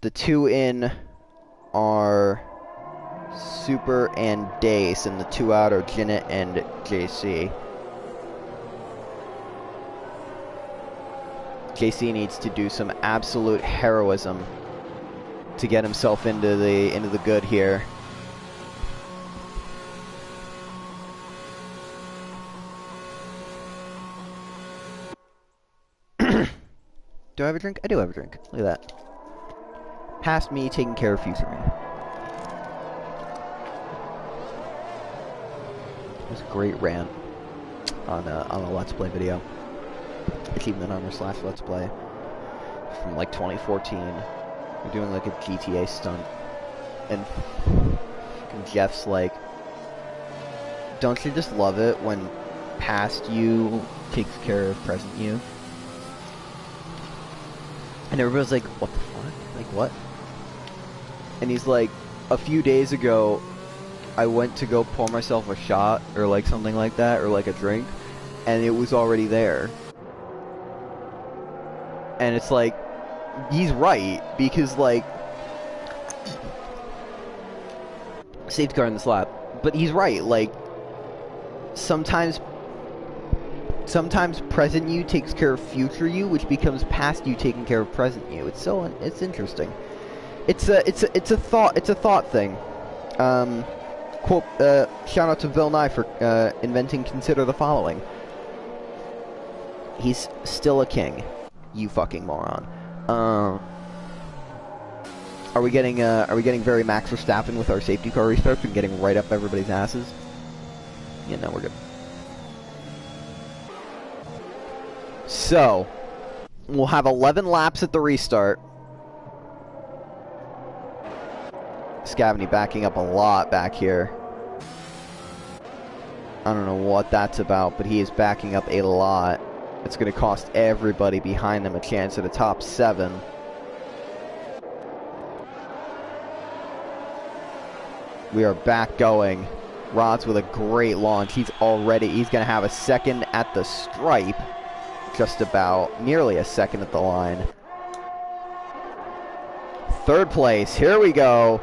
the two in are Super and Dace, and the two out are Janet and JC. JC needs to do some absolute heroism to get himself into the good here. Do I have a drink? I do have a drink. Look at that. Past me, taking care of future me. It was a great rant on a Let's Play video. Achievement Hunter / Let's Play from like 2014. We're doing like a GTA stunt, and Jeff's like, "Don't you just love it when past you takes care of present you?" And everybody's like, "What the fuck? Like what?" And he's like, "A few days ago, I went to go pour myself a shot, or like something like that, or like a drink, and it was already there." And it's like, he's right, because like, safety car in this lap, But he's right, like, sometimes present you takes care of future you, which becomes past you taking care of present you. It's interesting. It's a thought thing. Quote, shout out to Bill Nye for inventing "Consider the following." He's still a king, you fucking moron. Are we getting very Max Verstappen with our safety car restarts and getting right up everybody's asses? Yeah, no, we're good. So, we'll have 11 laps at the restart. Scavany backing up a lot back here. I don't know what that's about, but he is backing up a lot. It's going to cost everybody behind them a chance at a top 7. We are back going. Rod's with a great launch. He's going to have a second at the stripe. Just about, nearly a second at the line. Third place, here we go.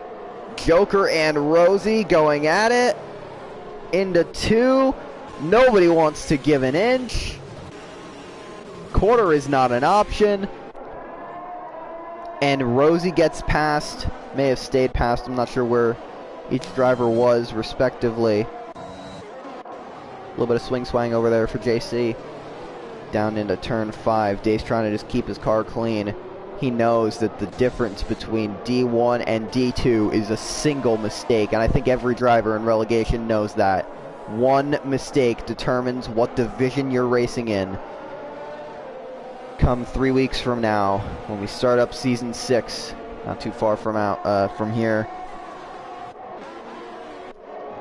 Joker and Rosie going at it. Into 2. Nobody wants to give an inch. Quarter is not an option. And Rosie gets past. May have stayed past. I'm not sure where each driver was, respectively. A little bit of swing-swang over there for JC. Down into turn 5. Dave's trying to just keep his car clean. He knows that the difference between D1 and D2 is a single mistake, and I think every driver in relegation knows that. One mistake determines what division you're racing in. Come 3 weeks from now, when we start up season 6, not too far from here.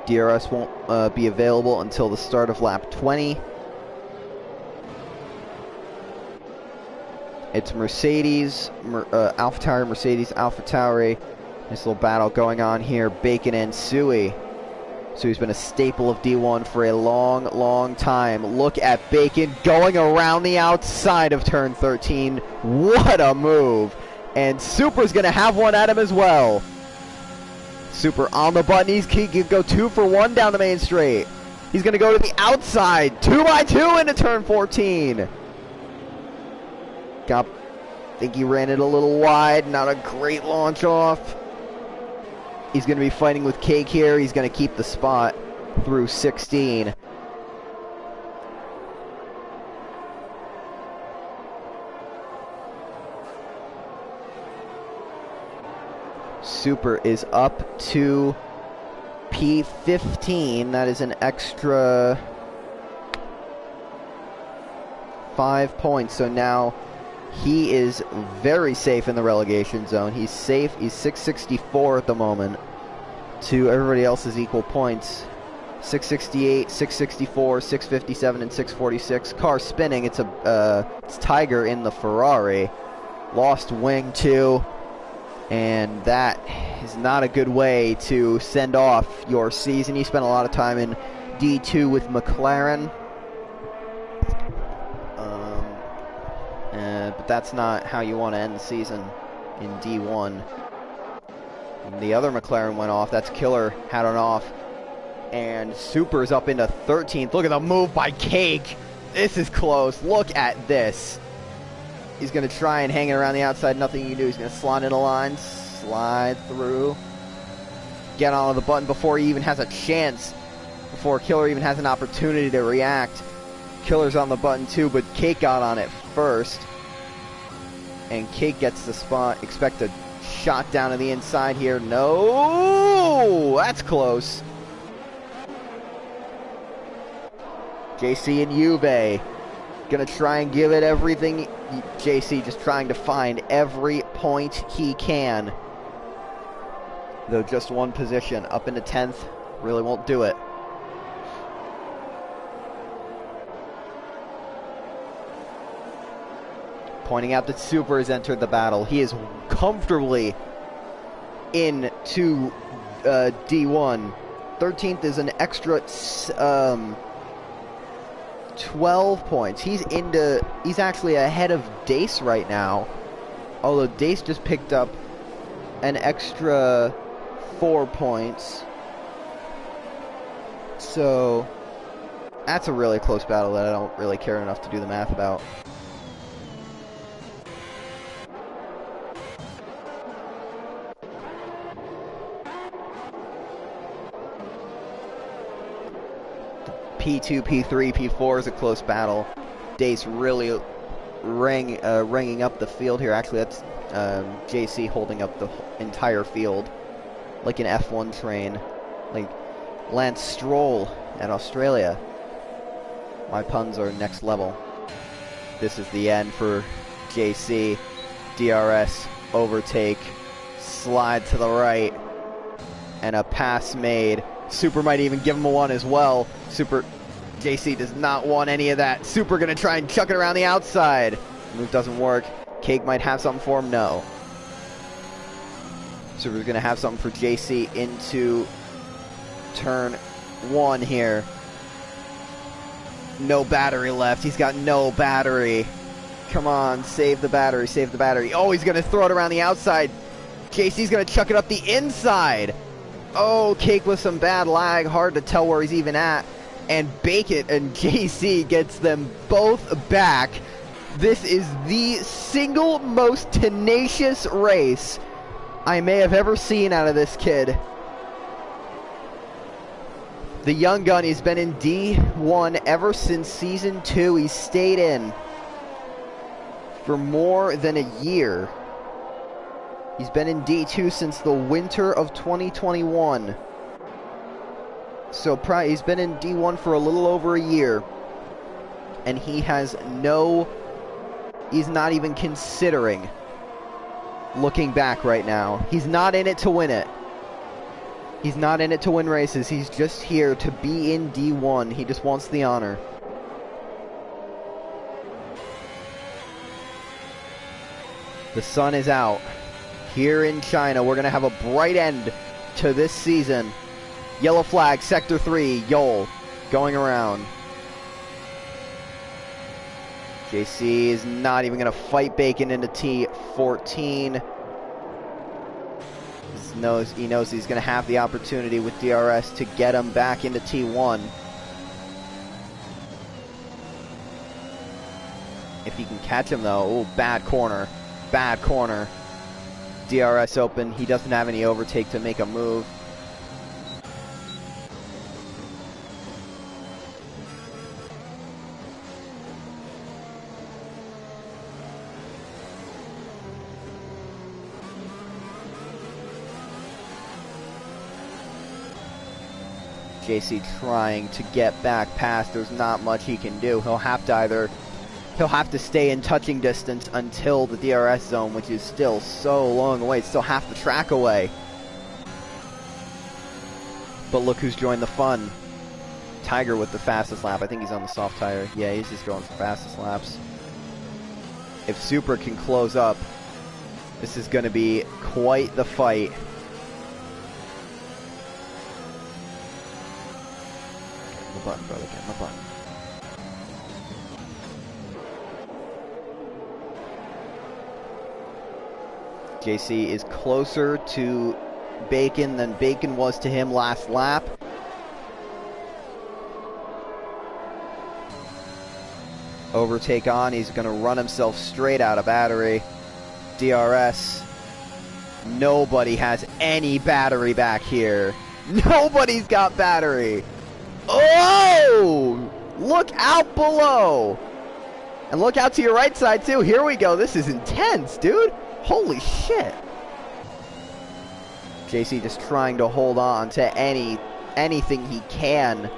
DRS won't be available until the start of lap 20. It's Mercedes, AlphaTauri, Mercedes, AlphaTauri. Nice little battle going on here. Bacon and Suey. Suey's been a staple of D1 for a long, long time. Look at Bacon going around the outside of turn 13. What a move. And Super's going to have one at him as well. Super on the button. He can go 2 for 1 down the main straight. He's going to go to the outside. 2x2 into turn 14. I think he ran it a little wide. Not a great launch off. He's going to be fighting with Cake here. He's going to keep the spot through 16. Super is up to P15. That is an extra 5 points. So now he is very safe in the relegation zone. He's safe. He's 664 at the moment to everybody else's equal points. 668, 664, 657, and 646. Car spinning. It's Tiger in the Ferrari. Lost wing 2. And that is not a good way to send off your season. He spent a lot of time in D2 with McLaren. But that's not how you want to end the season in D1. And the other McLaren went off. That's Killer had it off. And Super's up into 13th. Look at the move by Cake. This is close. Look at this. He's going to try and hang it around the outside. Nothing you can do. He's going to slide in a line. Slide through. Get onto the button before he even has a chance. Before Killer even has an opportunity to react. Killer's on the button too, but Cake got on it first. And Cake gets the spot. Expect a shot down to the inside here. No! That's close. JC and Juve gonna try and give it everything. JC just trying to find every point he can. Though just one position. Up into 10th. Really won't do it. Pointing out that Super has entered the battle. He is comfortably into D1. 13th is an extra 12 points. He's actually ahead of Dace right now. Although Dace just picked up an extra 4 points. So that's a really close battle that I don't really care enough to do the math about. P2, P3, P4 is a close battle. Dace really ringing up the field here. Actually, that's JC holding up the entire field like an F1 train, like Lance Stroll at Australia. My puns are next level. This is the end for JC. DRS overtake, slide to the right, and a pass made. Super might even give him a one as well. Super, JC does not want any of that. Super gonna try and chuck it around the outside. Move doesn't work. Cake might have something for him. No. Super's gonna have something for JC into turn one here. No battery left. He's got no battery. Come on, save the battery, save the battery. Oh, he's gonna throw it around the outside. JC's gonna chuck it up the inside. Oh, Cake with some bad lag. Hard to tell where he's even at. And Bake It and JC gets them both back. This is the single most tenacious race I may have ever seen out of this kid. The young gun, he's been in D1 ever since Season 2. He's stayed in for more than a year. He's been in D2 since the winter of 2021. So he's been in D1 for a little over a year. And he has he's not even considering looking back right now. He's not in it to win it. He's not in it to win races. He's just here to be in D1. He just wants the honor. The sun is out. Here in China, we're going to have a bright end to this season. Yellow flag, Sector 3, Yol, going around. JC is not even going to fight Bacon into T14. He knows he's going to have the opportunity with DRS to get him back into T1. If he can catch him, though. Oh, bad corner. Bad corner. DRS open. He doesn't have any overtake to make a move. JC trying to get back past. There's not much he can do. He'll have to stay in touching distance until the DRS zone, which is still so long away. It's still half the track away. But look who's joined the fun. Tiger with the fastest lap. I think he's on the soft tire. Yeah, he's just going for fastest laps. If Super can close up, this is going to be quite the fight. Get my button, brother. Get my button. JC is closer to Bacon than Bacon was to him last lap. Overtake on. He's going to run himself straight out of battery. DRS. Nobody has any battery back here. Nobody's got battery. Oh! Look out below. And look out to your right side, too. Here we go. This is intense, dude. Holy shit. JC just trying to hold on to anything he can.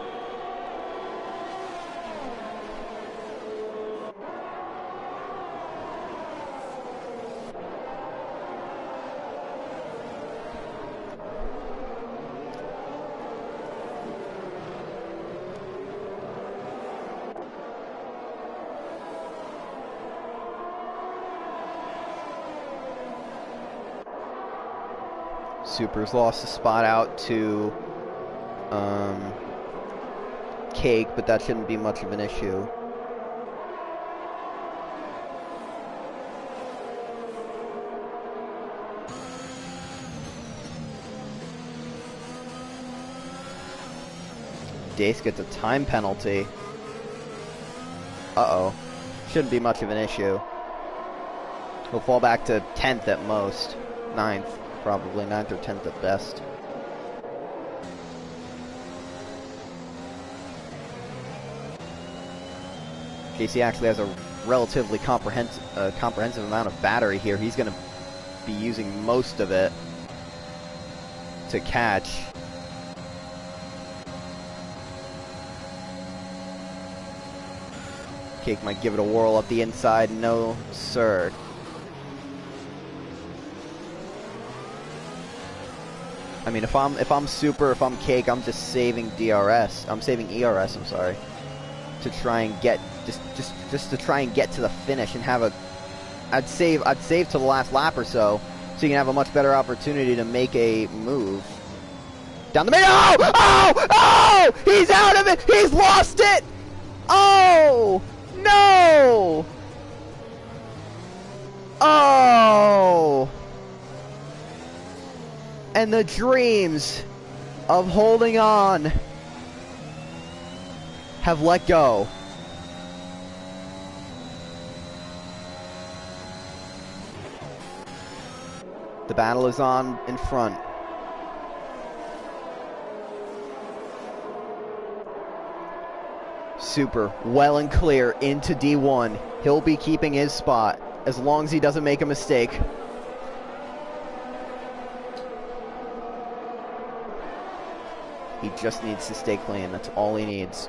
Super's lost a spot out to Cake, but that shouldn't be much of an issue. Dace gets a time penalty. Uh-oh. Shouldn't be much of an issue. He'll fall back to 10th at most. 9th, probably. 9th or 10th at best. JC actually has a relatively comprehensive amount of battery here. He's going to be using most of it to catch. Cake might give it a whirl up the inside. No, sir. I mean, if I'm Super, if I'm Cake, I'm just saving DRS. I'm saving ERS, I'm sorry. To try and get just to try and get to the finish and have a I'd save to the last lap or so you can have a much better opportunity to make a move. Down the middle. Oh! He's out of it. He's lost it. Oh! No! Oh! And the dreams of holding on have let go. The battle is on in front. Super, well and clear into D1. He'll be keeping his spot as long as he doesn't make a mistake. He just needs to stay clean. That's all he needs.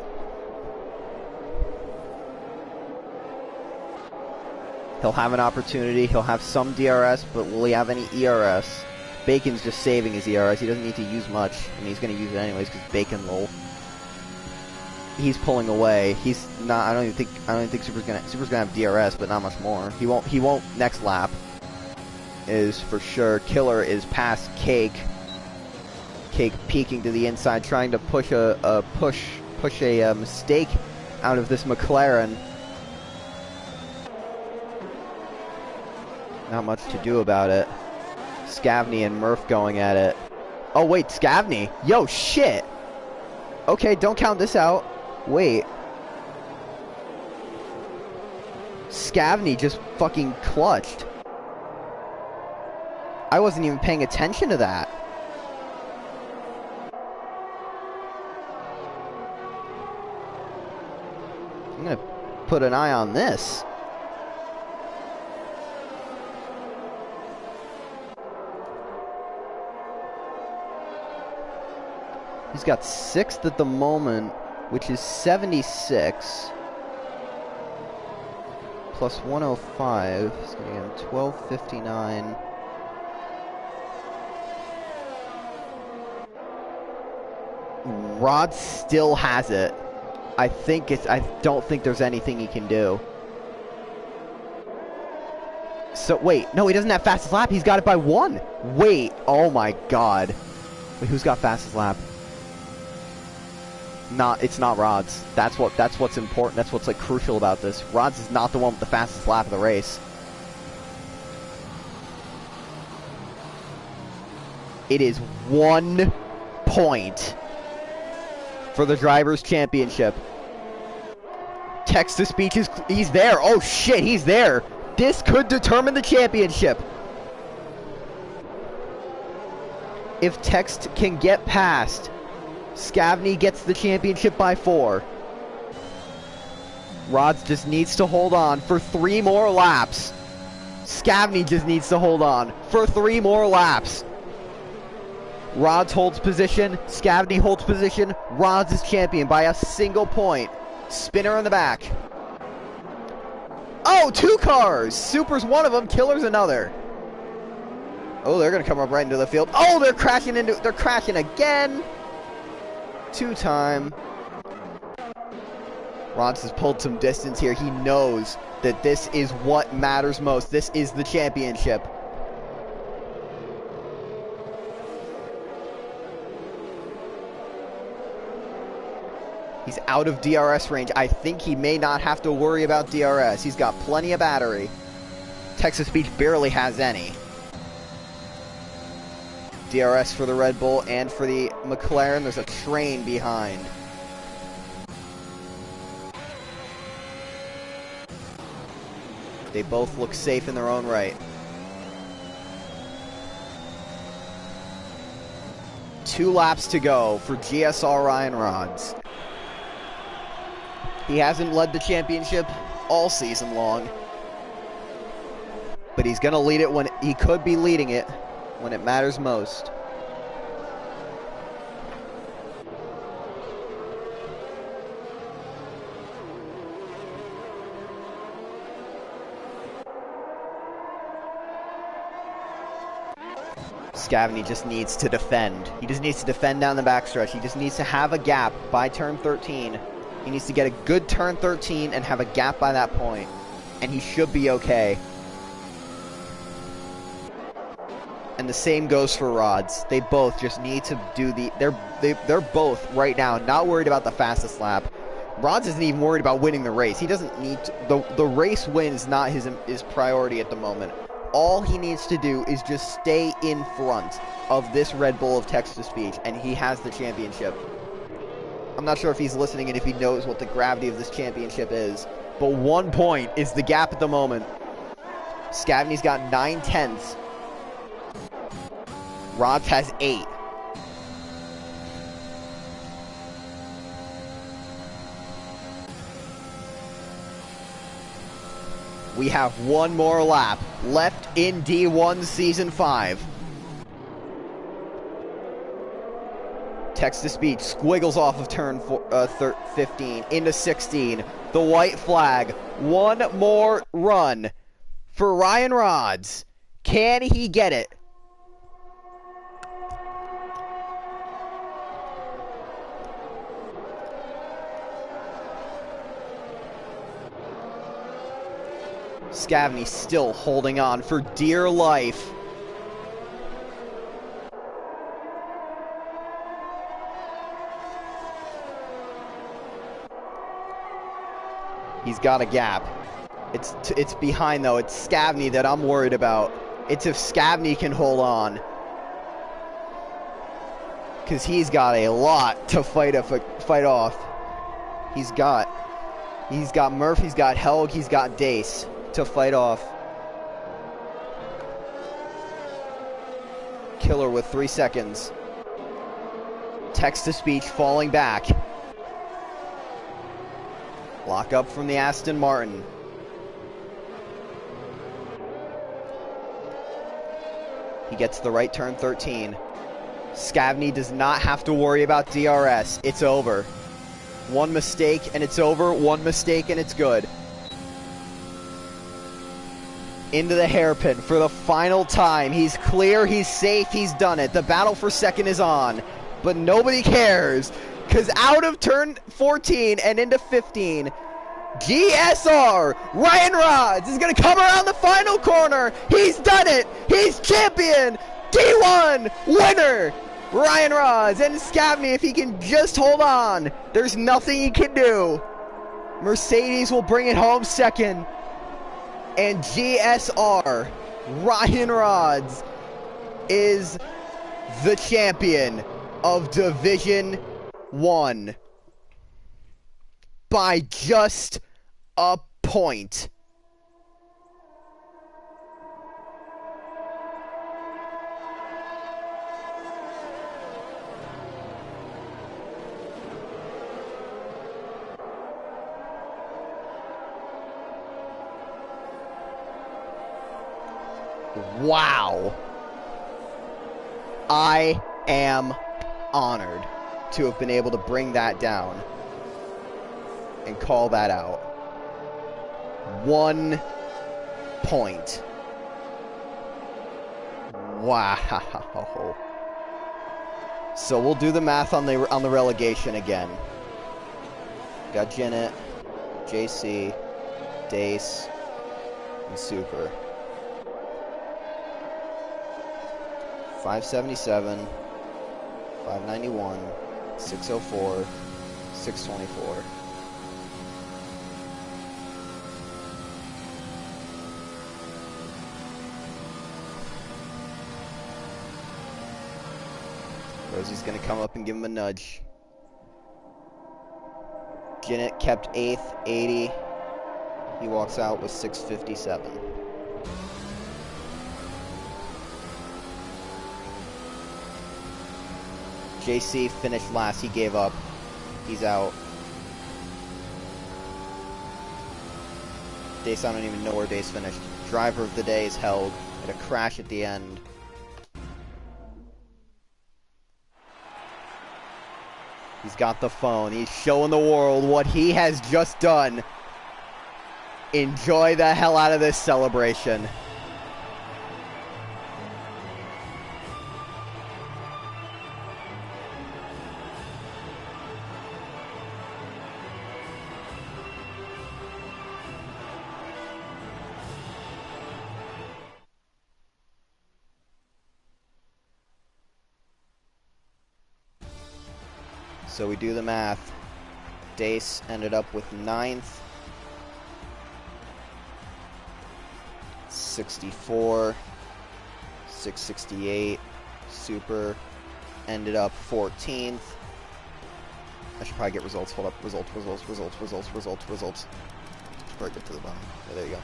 He'll have an opportunity. He'll have some DRS, but will he have any ERS? Bacon's just saving his ERS. He doesn't need to use much. I mean, he's going to use it anyways because Bacon lol. He's pulling away. He's not. I don't even think Super's gonna have DRS, but not much more. He won't next lap. Is for sure. Killer is past Cake. Cake peeking to the inside, trying to push a mistake out of this McLaren. Not much to do about it. Scavney and Murph going at it. Oh wait, Scavney. Yo, shit. Okay, don't count this out. Wait. Scavney just fucking clutched. I wasn't even paying attention to that. I'm gonna put an eye on this. He's got 6th at the moment, which is 76. Plus 105. He's going to get him 1259. Rod still has it. I don't think there's anything he can do. So, wait. No, he doesn't have fastest lap. He's got it by 1. Wait. Oh my god. Wait, who's got fastest lap? It's not Rods. That's what's important. That's what's like crucial about this. Rods is not the one with the fastest lap of the race. It is 1 point for the Drivers' Championship. Text-to-speech he's there. Oh shit, he's there. This could determine the championship. If Text can get past, Scavney gets the championship by 4. Rods just needs to hold on for 3 more laps. Scavney just needs to hold on for 3 more laps. Rods holds position. Scavney holds position. Rods is champion by a single point. Spinner in the back. Oh, 2 cars. Super's one of them. Killer's another. Oh, they're going to come up right into the field. Oh, they're crashing again. 2-time. Rods has pulled some distance here. He knows that this is what matters most. This is the championship. He's out of DRS range. I think he may not have to worry about DRS. He's got plenty of battery. Texas Beach barely has any. DRS for the Red Bull and for the McLaren. There's a train behind. They both look safe in their own right. 2 laps to go for GSR Ryan Rods. He hasn't led the championship all season long, but he's going to lead it when he could be leading it when it matters most. Scavney just needs to defend. He just needs to defend down the backstretch. He just needs to have a gap by turn 13. He needs to get a good turn 13 and have a gap by that point, and he should be okay. And the same goes for Rods. They both just need to do the... They're both right now not worried about the fastest lap. Rods isn't even worried about winning the race. He doesn't need to... The race win is not his priority at the moment. All he needs to do is just stay in front of this Red Bull of text-to-speech, and he has the championship. I'm not sure if he's listening and if he knows what the gravity of this championship is, but 1 point is the gap at the moment. Scavney's got 9/10. Rods has 8. We have 1 more lap left in D1 Season 5. Text-to-speech squiggles off of turn 15 into 16. The white flag. 1 more run for Ryan Rods. Can he get it? Scavney still holding on for dear life. He's got a gap. It's behind though. It's Scavney that I'm worried about. It's if Scavney can hold on, because he's got a lot to fight off. He's got Murph, he's got Helg, he's got Dace to fight off. Killer with 3 seconds. Text-to-speech falling back. Lock up from the Aston Martin. He gets the right turn 13. Scavney does not have to worry about DRS. It's over. 1 mistake and it's over. 1 mistake and it's good. Into the hairpin for the final time. He's clear, he's safe, he's done it. The battle for second is on. But nobody cares, because out of turn 14 and into 15, GSR Ryan Rods is going to come around the final corner. He's done it. He's champion. D1 winner. Ryan Rods. And Scavney, if he can just hold on, there's nothing he can do. Mercedes will bring it home second. And GSR Ryan Rods is the champion of Division 1 by just a point. Wow. I am honored to have been able to bring that down and call that out. 1 point. Wow. So we'll do the math on the relegation again. Got Janet, JC, Dace, and Super. 577, 591, 604, 624. Rosie's going to come up and give him a nudge. Janet kept 8th, 80. He walks out with 6:57. JC finished last. He gave up. He's out. Dace, I don't even know where Dace finished. Driver of the day is held. Had a crash at the end. He's got the phone. He's showing the world what he has just done. Enjoy the hell out of this celebration. So we do the math. Dace ended up with 9th. 64. 668. Super ended up 14th. I should probably get results. Hold up. Results. Probably get to the bottom. Yeah, there you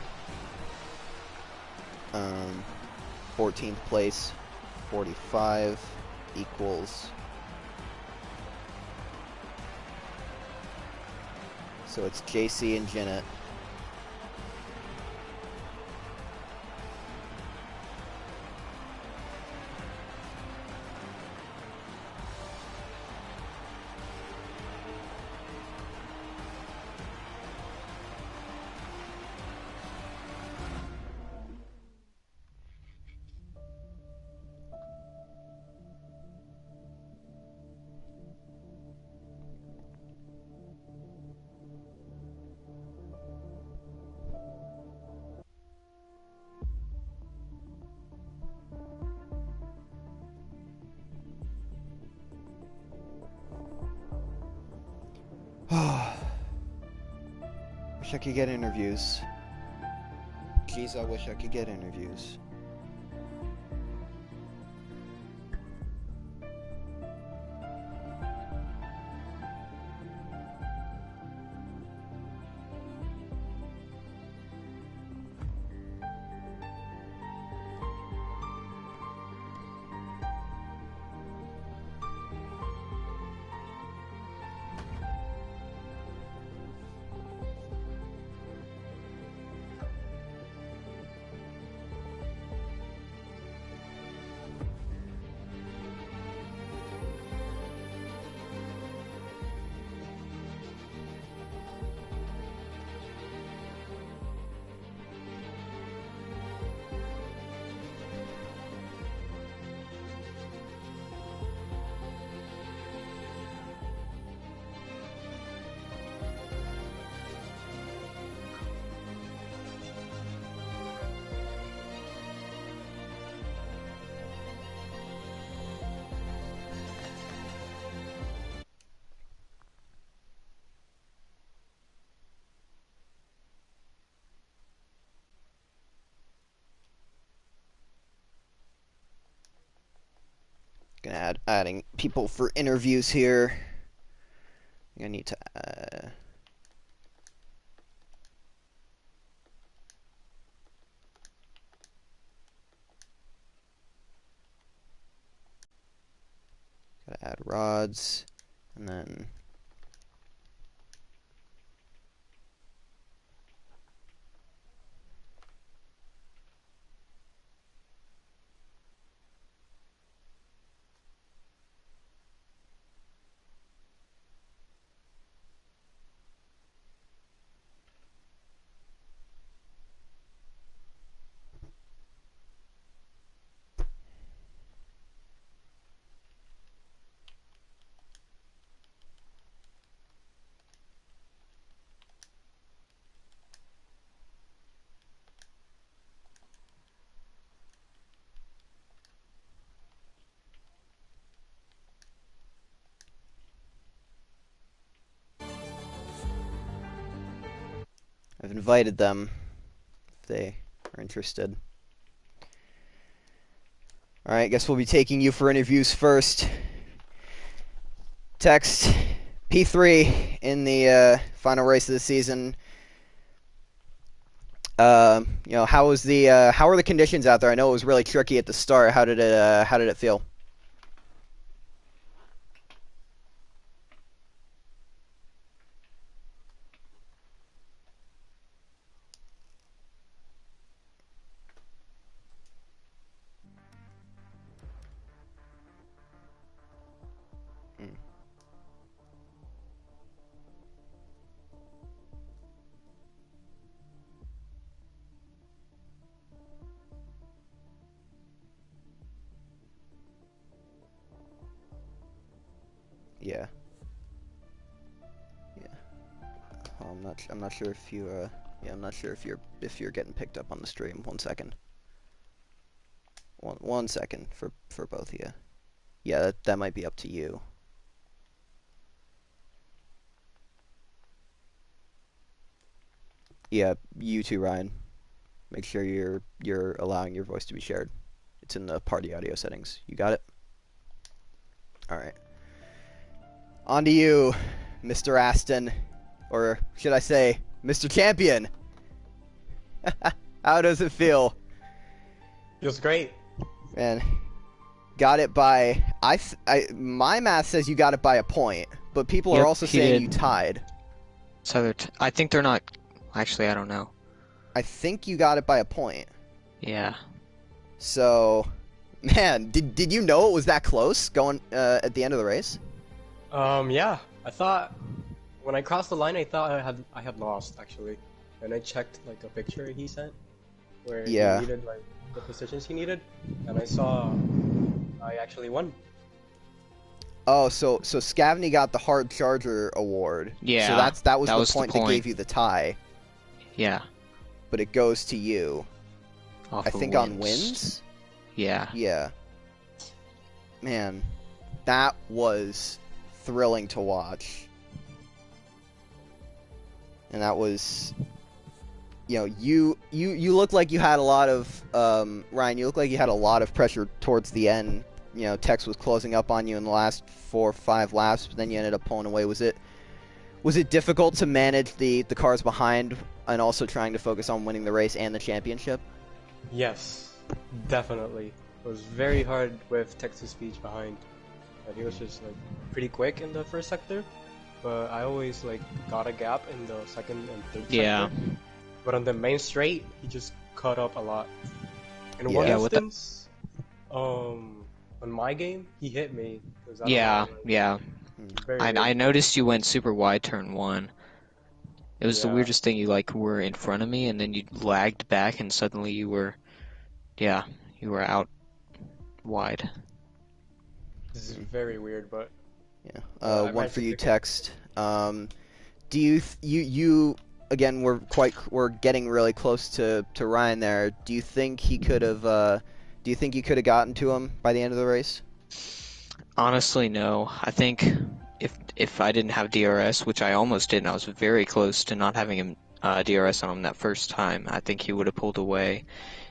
go. 14th place. 45 equals. So it's JC and Jeanette. Wish I could get interviews. Jeez, I wish I could get interviews. Gonna adding people for interviews here. I need to gotta add rods, and then I've invited them if they are interested. Alright, guess we'll be taking you for interviews first. Text P3 in the final race of the season. You know, how are the conditions out there? I know it was really tricky at the start. How did it feel? Mm, yeah, yeah. I'm not sure if you yeah, I'm not sure if you're getting picked up on the stream. 1 second. One second for both of you. Yeah, that might be up to you. Yeah, you too, Ryan. Make sure you're allowing your voice to be shared. It's in the party audio settings. You got it? All right. On to you, Mr. Aston, or should I say, Mr. Champion. How does it feel? Feels great. Man, got it by my math says you got it by a point, but people are also saying you tied. So I think they're not. Actually, I don't know. I think you got it by a point. Yeah. So, man, did you know it was that close going at the end of the race? Yeah. I thought when I crossed the line, I thought I had lost actually, and I checked like a picture he sent where he needed like the positions he needed, and I saw I actually won. Oh, so Scavney got the hard charger award. Yeah. So that was the point that gave you the tie. Yeah. But it goes to you. Off I of think wins. on wins. Yeah. Yeah. Man, that was thrilling to watch. And that was, you know, you look like you had a lot of Ryan. You look like you had a lot of pressure towards the end. You know, Tex was closing up on you in the last 4 or 5 laps, but then you ended up pulling away. Was it difficult to manage the cars behind and also trying to focus on winning the race and the championship? Yes, definitely. It was very hard with Tex's speech behind. And he was just like pretty quick in the first sector, but I always like got a gap in the second and third sector. But on the main straight, he just caught up a lot. In one instance, on my game, he hit me. I noticed you went super wide turn 1. It was the weirdest thing. You like were in front of me, and then you lagged back, and suddenly you were out wide. This is very weird, but yeah. One for you, Text. Do you again? We're getting really close to Ryan there. Do you think he could have? Do you think you could have gotten to him by the end of the race? Honestly, no. I think if I didn't have DRS, which I almost didn't, I was very close to not having him DRS on him that first time. I think he would have pulled away.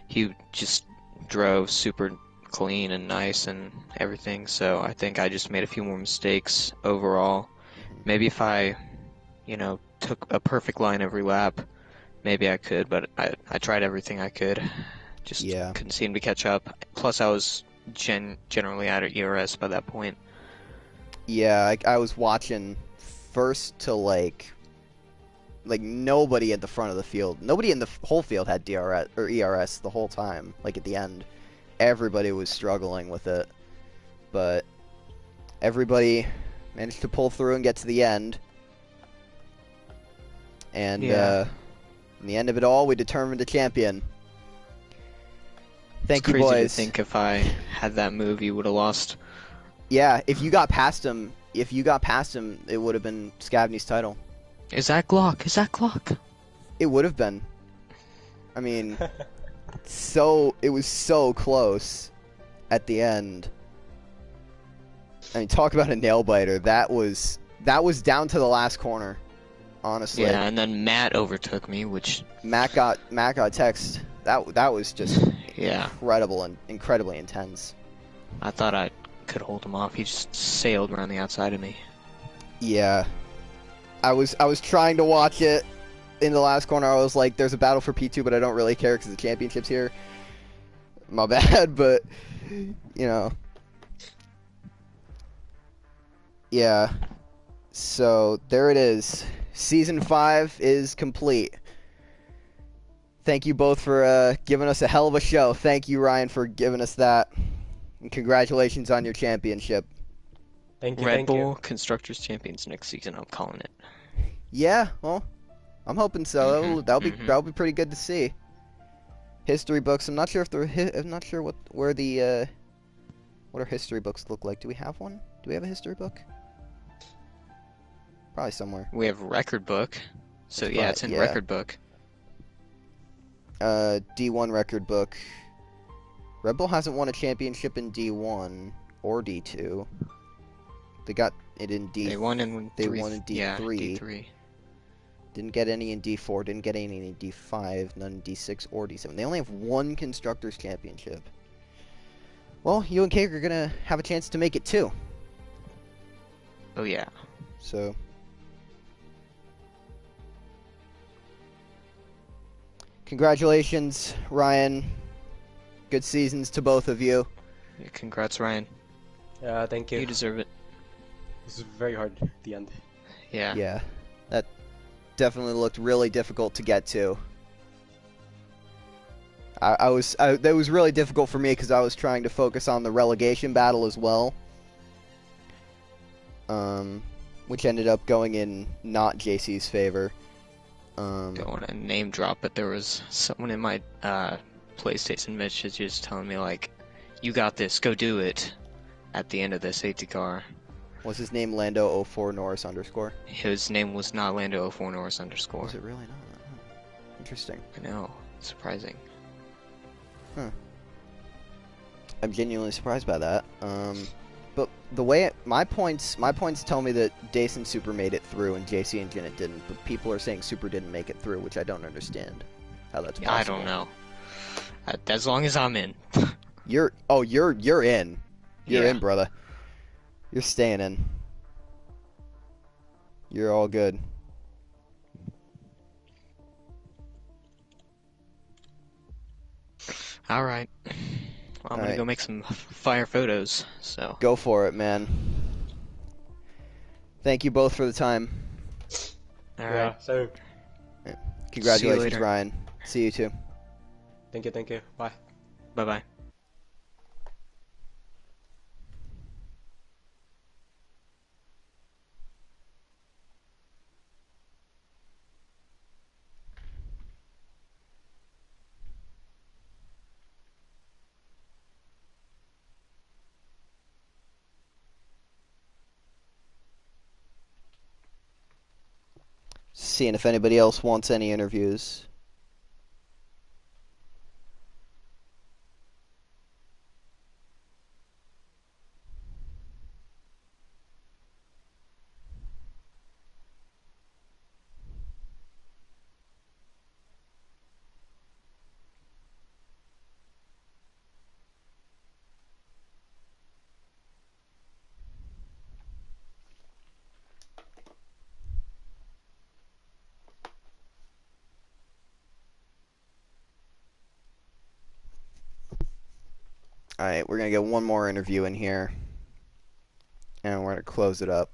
He just drove super clean and nice and everything, so I think I just made a few more mistakes overall. Maybe if I, took a perfect line every lap, maybe I could, but I tried everything I could. Just couldn't seem to catch up. Plus I was generally out of ERS by that point. Yeah, I was watching first to like nobody at the front of the field. Nobody in the whole field had DRS or ERS the whole time. Like at the end, everybody was struggling with it, but everybody managed to pull through and get to the end. And in the end of it all, we determined a champion. Thank you, boys. It's crazy to think if I had that move, you would have lost. Yeah, if you got past him, it would have been Scavney's title. Is that Glock? Is that Glock? It would have been. I mean, it was so close at the end. I mean, talk about a nail biter. That was down to the last corner, honestly. Yeah, and then Matt overtook me, which Matt got text. That was just incredible and incredibly intense. I thought I could hold him off. He just sailed around the outside of me. Yeah. I was trying to watch it. in the last corner, I was like, there's a battle for P2, but I don't really care because the championship's here. My bad, but, you know. Yeah. So, there it is. Season 5 is complete. Thank you both for giving us a hell of a show. Thank you, Ryan, for giving us that. And congratulations on your championship. Thank you, Red thank Bull you. Constructors Champions next season. I'm calling it. Yeah, well, I'm hoping so. That'll be pretty good to see. History books. I'm not sure if I'm not sure what our history books look like. Do we have one? Do we have a history book? Probably somewhere. We have record book. So It's yeah, it's in yeah. record book. D1 record book. Red Bull hasn't won a championship in D1 or D2. They got it in D. They won in D3. Yeah, D3. Didn't get any in D4. Didn't get any in D5. None in D6 or D7. They only have one constructors championship. Well, you and Cake are gonna have a chance to make it too. Oh yeah. So. Congratulations, Ryan. Good seasons to both of you. Yeah, congrats, Ryan. Yeah, thank you. You deserve it. This is very hard at the end. Yeah. Yeah, that definitely looked really difficult to get to. That was really difficult for me because I was trying to focus on the relegation battle as well. Which ended up going in not JC's favor. Don't want to name drop, but there was someone in my PlayStation messages telling me like, "You got this, go do it." At the end of the safety car. Was his name Lando04 Norris _? His name was not Lando04 Norris _. Was it really not? Oh, interesting. I know, surprising. Huh. I'm genuinely surprised by that. But the way my points tell me that Dason Super made it through and JC and Janet didn't. But people are saying Super didn't make it through, which I don't understand how that's possible. I don't know. As long as I'm in. You're in. You're in, brother. You're staying in. You're all good. All right. Well, I'm gonna go make some fire photos. So go for it, man. Thank you both for the time. All right. Yeah, so Congratulations, Ryan. See you too. thank you. Bye. Bye bye. Seeing if anybody else wants any interviews. Alright, we're going to get one more interview in here. And we're going to close it up.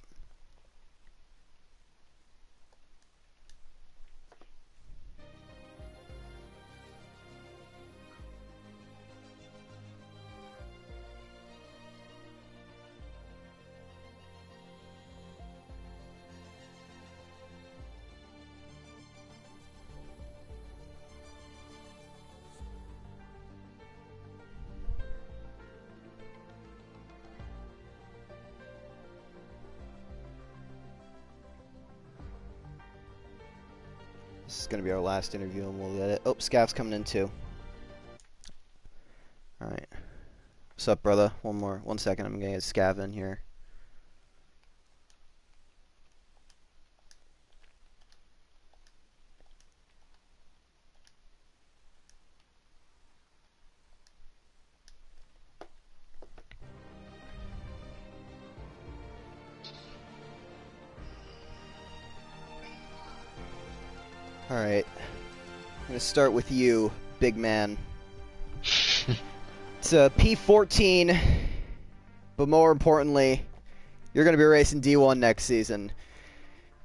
This is going to be our last interview, and we'll get it. Oh, Scav's coming in too. Alright. What's up, brother? One second, I'm going to get Scav in here. All right. I'm gonna start with you, big man. It's a P14, but more importantly, you're gonna be racing D1 next season.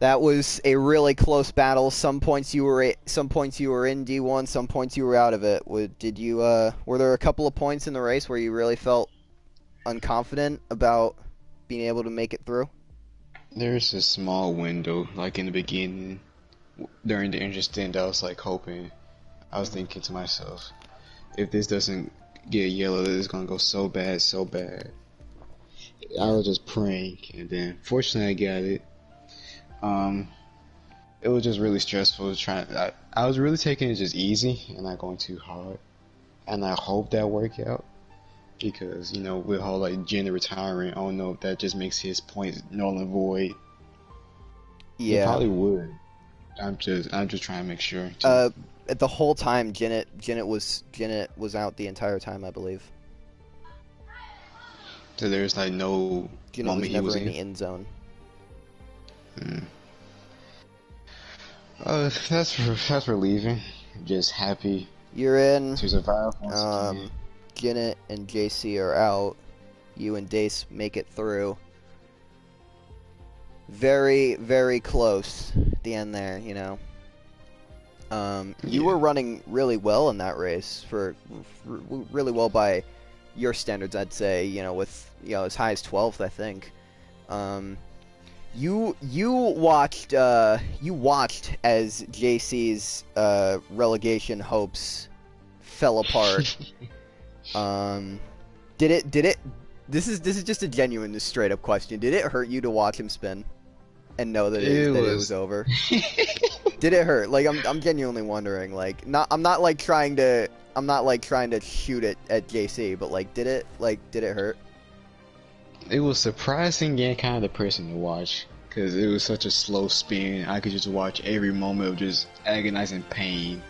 That was a really close battle. Some points you were in D1, some points you were out of it. Were there a couple of points in the race where you really felt unconfident about being able to make it through? There's a small window, like in the beginning, during the engine stint, I was like hoping. I was thinking to myself, if this doesn't get yellow, it's gonna go so bad, so bad. I was just praying, and then fortunately I got it. It was just really stressful I was really taking it just easy and not going too hard, and I hope that worked out because with whole like Jenna retiring, I don't know if that just makes his points null and void. Yeah, it probably would. I'm just trying to make sure. At the whole time, Janet was out the entire time, I believe. So there's like no Janet moment was he never was in in the end zone. That's relieving. Just happy You're in. to survive once again. Janet and JC are out. You and Dace make it through. Very, very close at the end there, You were running really well in that race, for really well by your standards, I'd say. With as high as 12th, I think. You watched as JC's relegation hopes fell apart. Did it? This is just a genuine, straight up question. Did it hurt you to watch him spin and know that it was over? Did it hurt? Like I'm genuinely wondering. Like I'm not trying to shoot it at JC, but did it hurt? It was surprising and kind of depressing to watch because it was such a slow spin. I could just watch every moment of just agonizing pain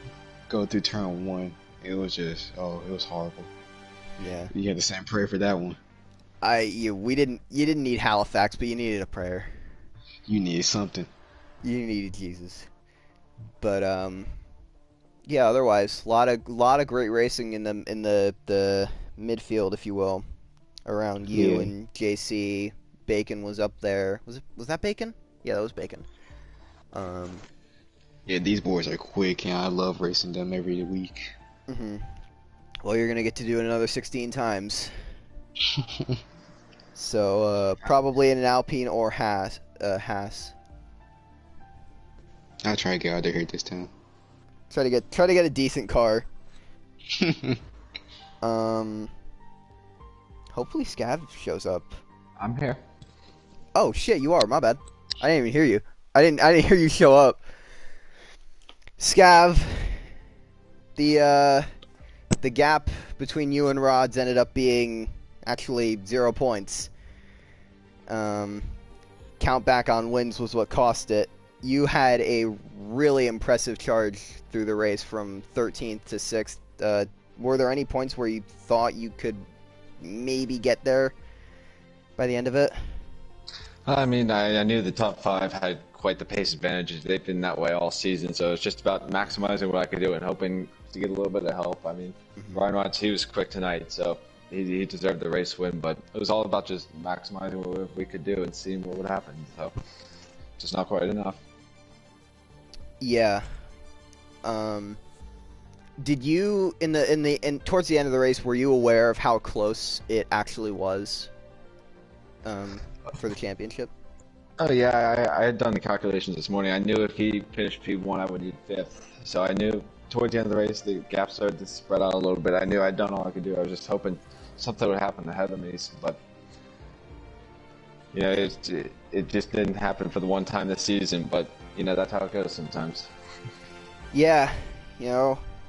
go through turn one. It was just it was horrible. Yeah, you had to say prayer for that one. You didn't need Halifax, but you needed a prayer. You needed something. You needed Jesus. But yeah. Otherwise, a lot of great racing in the midfield, if you will, around you and JC. Bacon was up there. Was that Bacon? Yeah, that was Bacon. Yeah, these boys are quick, and I love racing them every week. Well, you're gonna get to do it another 16 times. So probably in an Alpine or Haas. I'll try to get out of here this time. Try to get a decent car. Hopefully Scav shows up. I'm here. Oh shit, you are. My bad. I didn't even hear you. I didn't hear you show up. Scav, the gap between you and Rods ended up being actually 0 points. Count back on wins was what cost it. You had a really impressive charge through the race from 13th to 6th. Were there any points where you thought you could maybe get there by the end of it? I mean, I knew the top 5 had quite the pace advantage. They've been that way all season, so it's just about maximizing what I could do and hoping to get a little bit of help. I mean, Ryan Watts, he was quick tonight, so he deserved the race win, but it was all about just maximizing what we could do and seeing what would happen. So, just not quite enough. Yeah. Did you towards the end of the race, were you aware of how close it actually was? For the championship? Oh yeah, I had done the calculations this morning. I knew if he finished P1, I would need 5th. So I knew towards the end of the race, the gap started to spread out a little bit. I knew I'd done all I could do. I was just hoping something would happen ahead of me, but it just didn't happen for the one time this season. But that's how it goes sometimes. Yeah,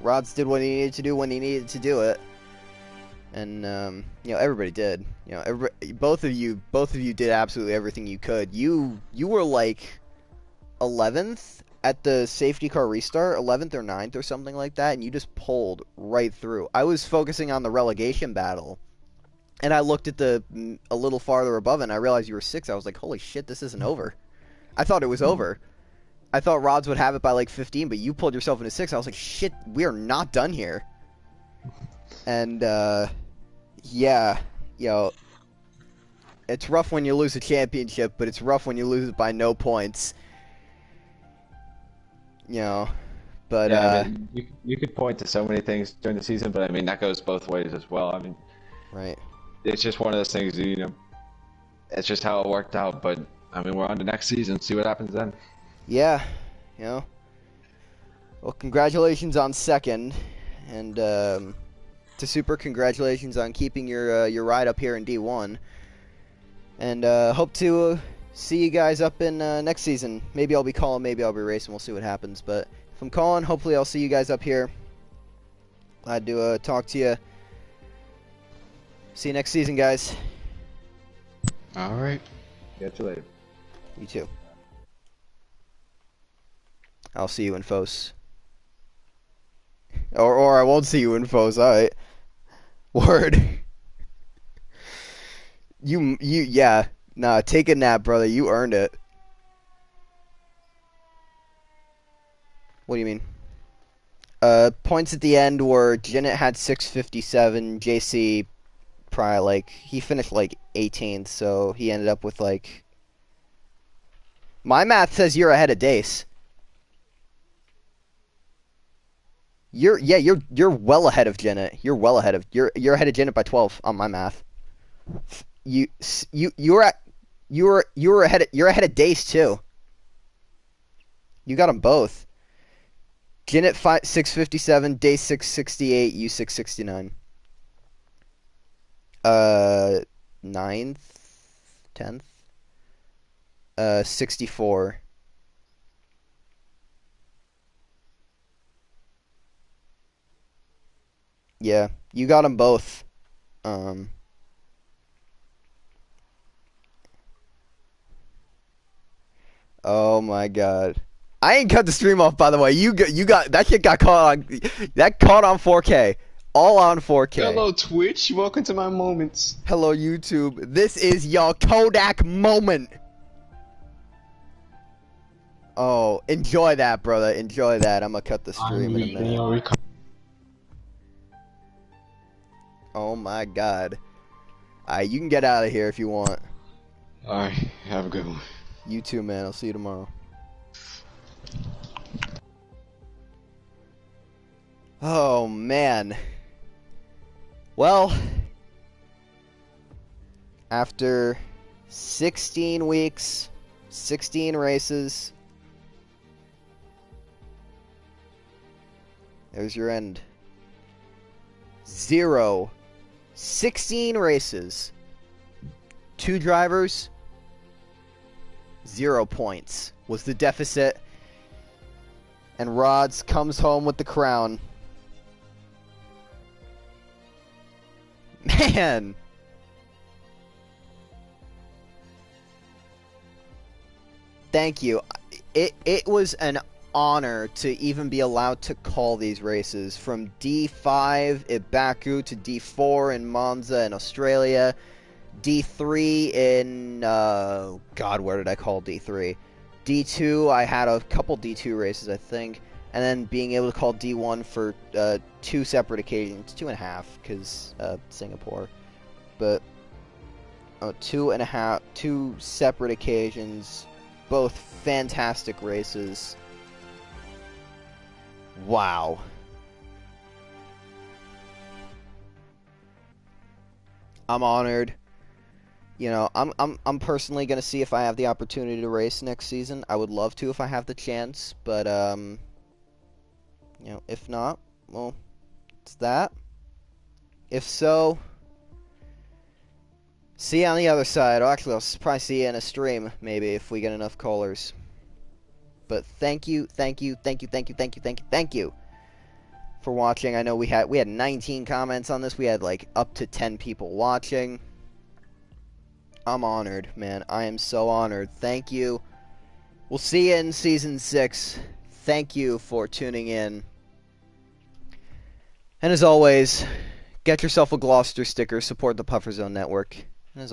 Rods did what he needed to do when he needed to do it. And everybody did. Both of you did absolutely everything you could. You were like 11th at the safety car restart, 11th or 9th or something like that, and you just pulled right through. I was focusing on the relegation battle, and I looked at a little farther above it, and I realized you were 6th. I was like, holy shit, this isn't over. I thought it was over. I thought Rods would have it by like 15, but you pulled yourself into 6. I was like, shit, we are not done here. And yeah, it's rough when you lose a championship, but it's rough when you lose it by no points. But yeah, I mean, you could point to so many things during the season, but I mean that goes both ways as well. I mean, right. it's just one of those things, it's just how it worked out. But I mean, we're on to next season, see what happens then. Yeah, Well, congratulations on second, and to Super, congratulations on keeping your ride up here in D1. And hope to see you guys up in next season. Maybe I'll be calling, maybe I'll be racing. We'll see what happens. But if I'm calling, hopefully I'll see you guys up here. Glad to talk to you. See you next season, guys. All right. Catch you later. You too. I'll see you in Fos. Or I won't see you in Fos. All right. Word. Yeah. Nah, take a nap, brother. You earned it. What do you mean? Points at the end were Jinnit had 657, JC probably he finished 18th, so he ended up with my math says you're ahead of Dace. You're well ahead of Jinnit. You're ahead of Jinnit by 12 on my math. You're ahead of Dace too. You got them both. Jinnit 657, Dace 668, you 669. 9th, 10th, 64. Yeah, you got them both. Oh my god. I ain't cut the stream off, by the way. You got that shit got caught on 4K. All on 4K. Hello Twitch, welcome to my moments. Hello YouTube. This is your Kodak moment. Oh, enjoy that, brother. Enjoy that. I'm gonna cut the stream in a minute. Oh my god. Alright, you can get out of here if you want. Alright, have a good one. You too, man. I'll see you tomorrow. Oh, man. Well, after 16 weeks, 16 races, there's your end. 16 races, 2 drivers, 0 points was the deficit, and Rods comes home with the crown. Man! Thank you. It was an honor to even be allowed to call these races. From D5 at Baku to D4 in Monza in Australia, D3 in, God, where did I call D3? D2, I had a couple D2 races, I think, and then being able to call D1 for 2 separate occasions, 2.5, because Singapore, but 2.5, 2 separate occasions, both fantastic races. Wow. I'm honored. I'm personally gonna see if I have the opportunity to race next season. I would love to if I have the chance, but if not, well, it's that. If so, see you on the other side. Or actually, I'll probably see you in a stream, maybe, if we get enough callers. But thank you for watching. I know we had 19 comments on this. We had up to 10 people watching. I'm honored, man. I am so honored. Thank you. We'll see you in Season 6. Thank you for tuning in. And as always, get yourself a Gloucester sticker. Support the Puffer Zone Network. And as always,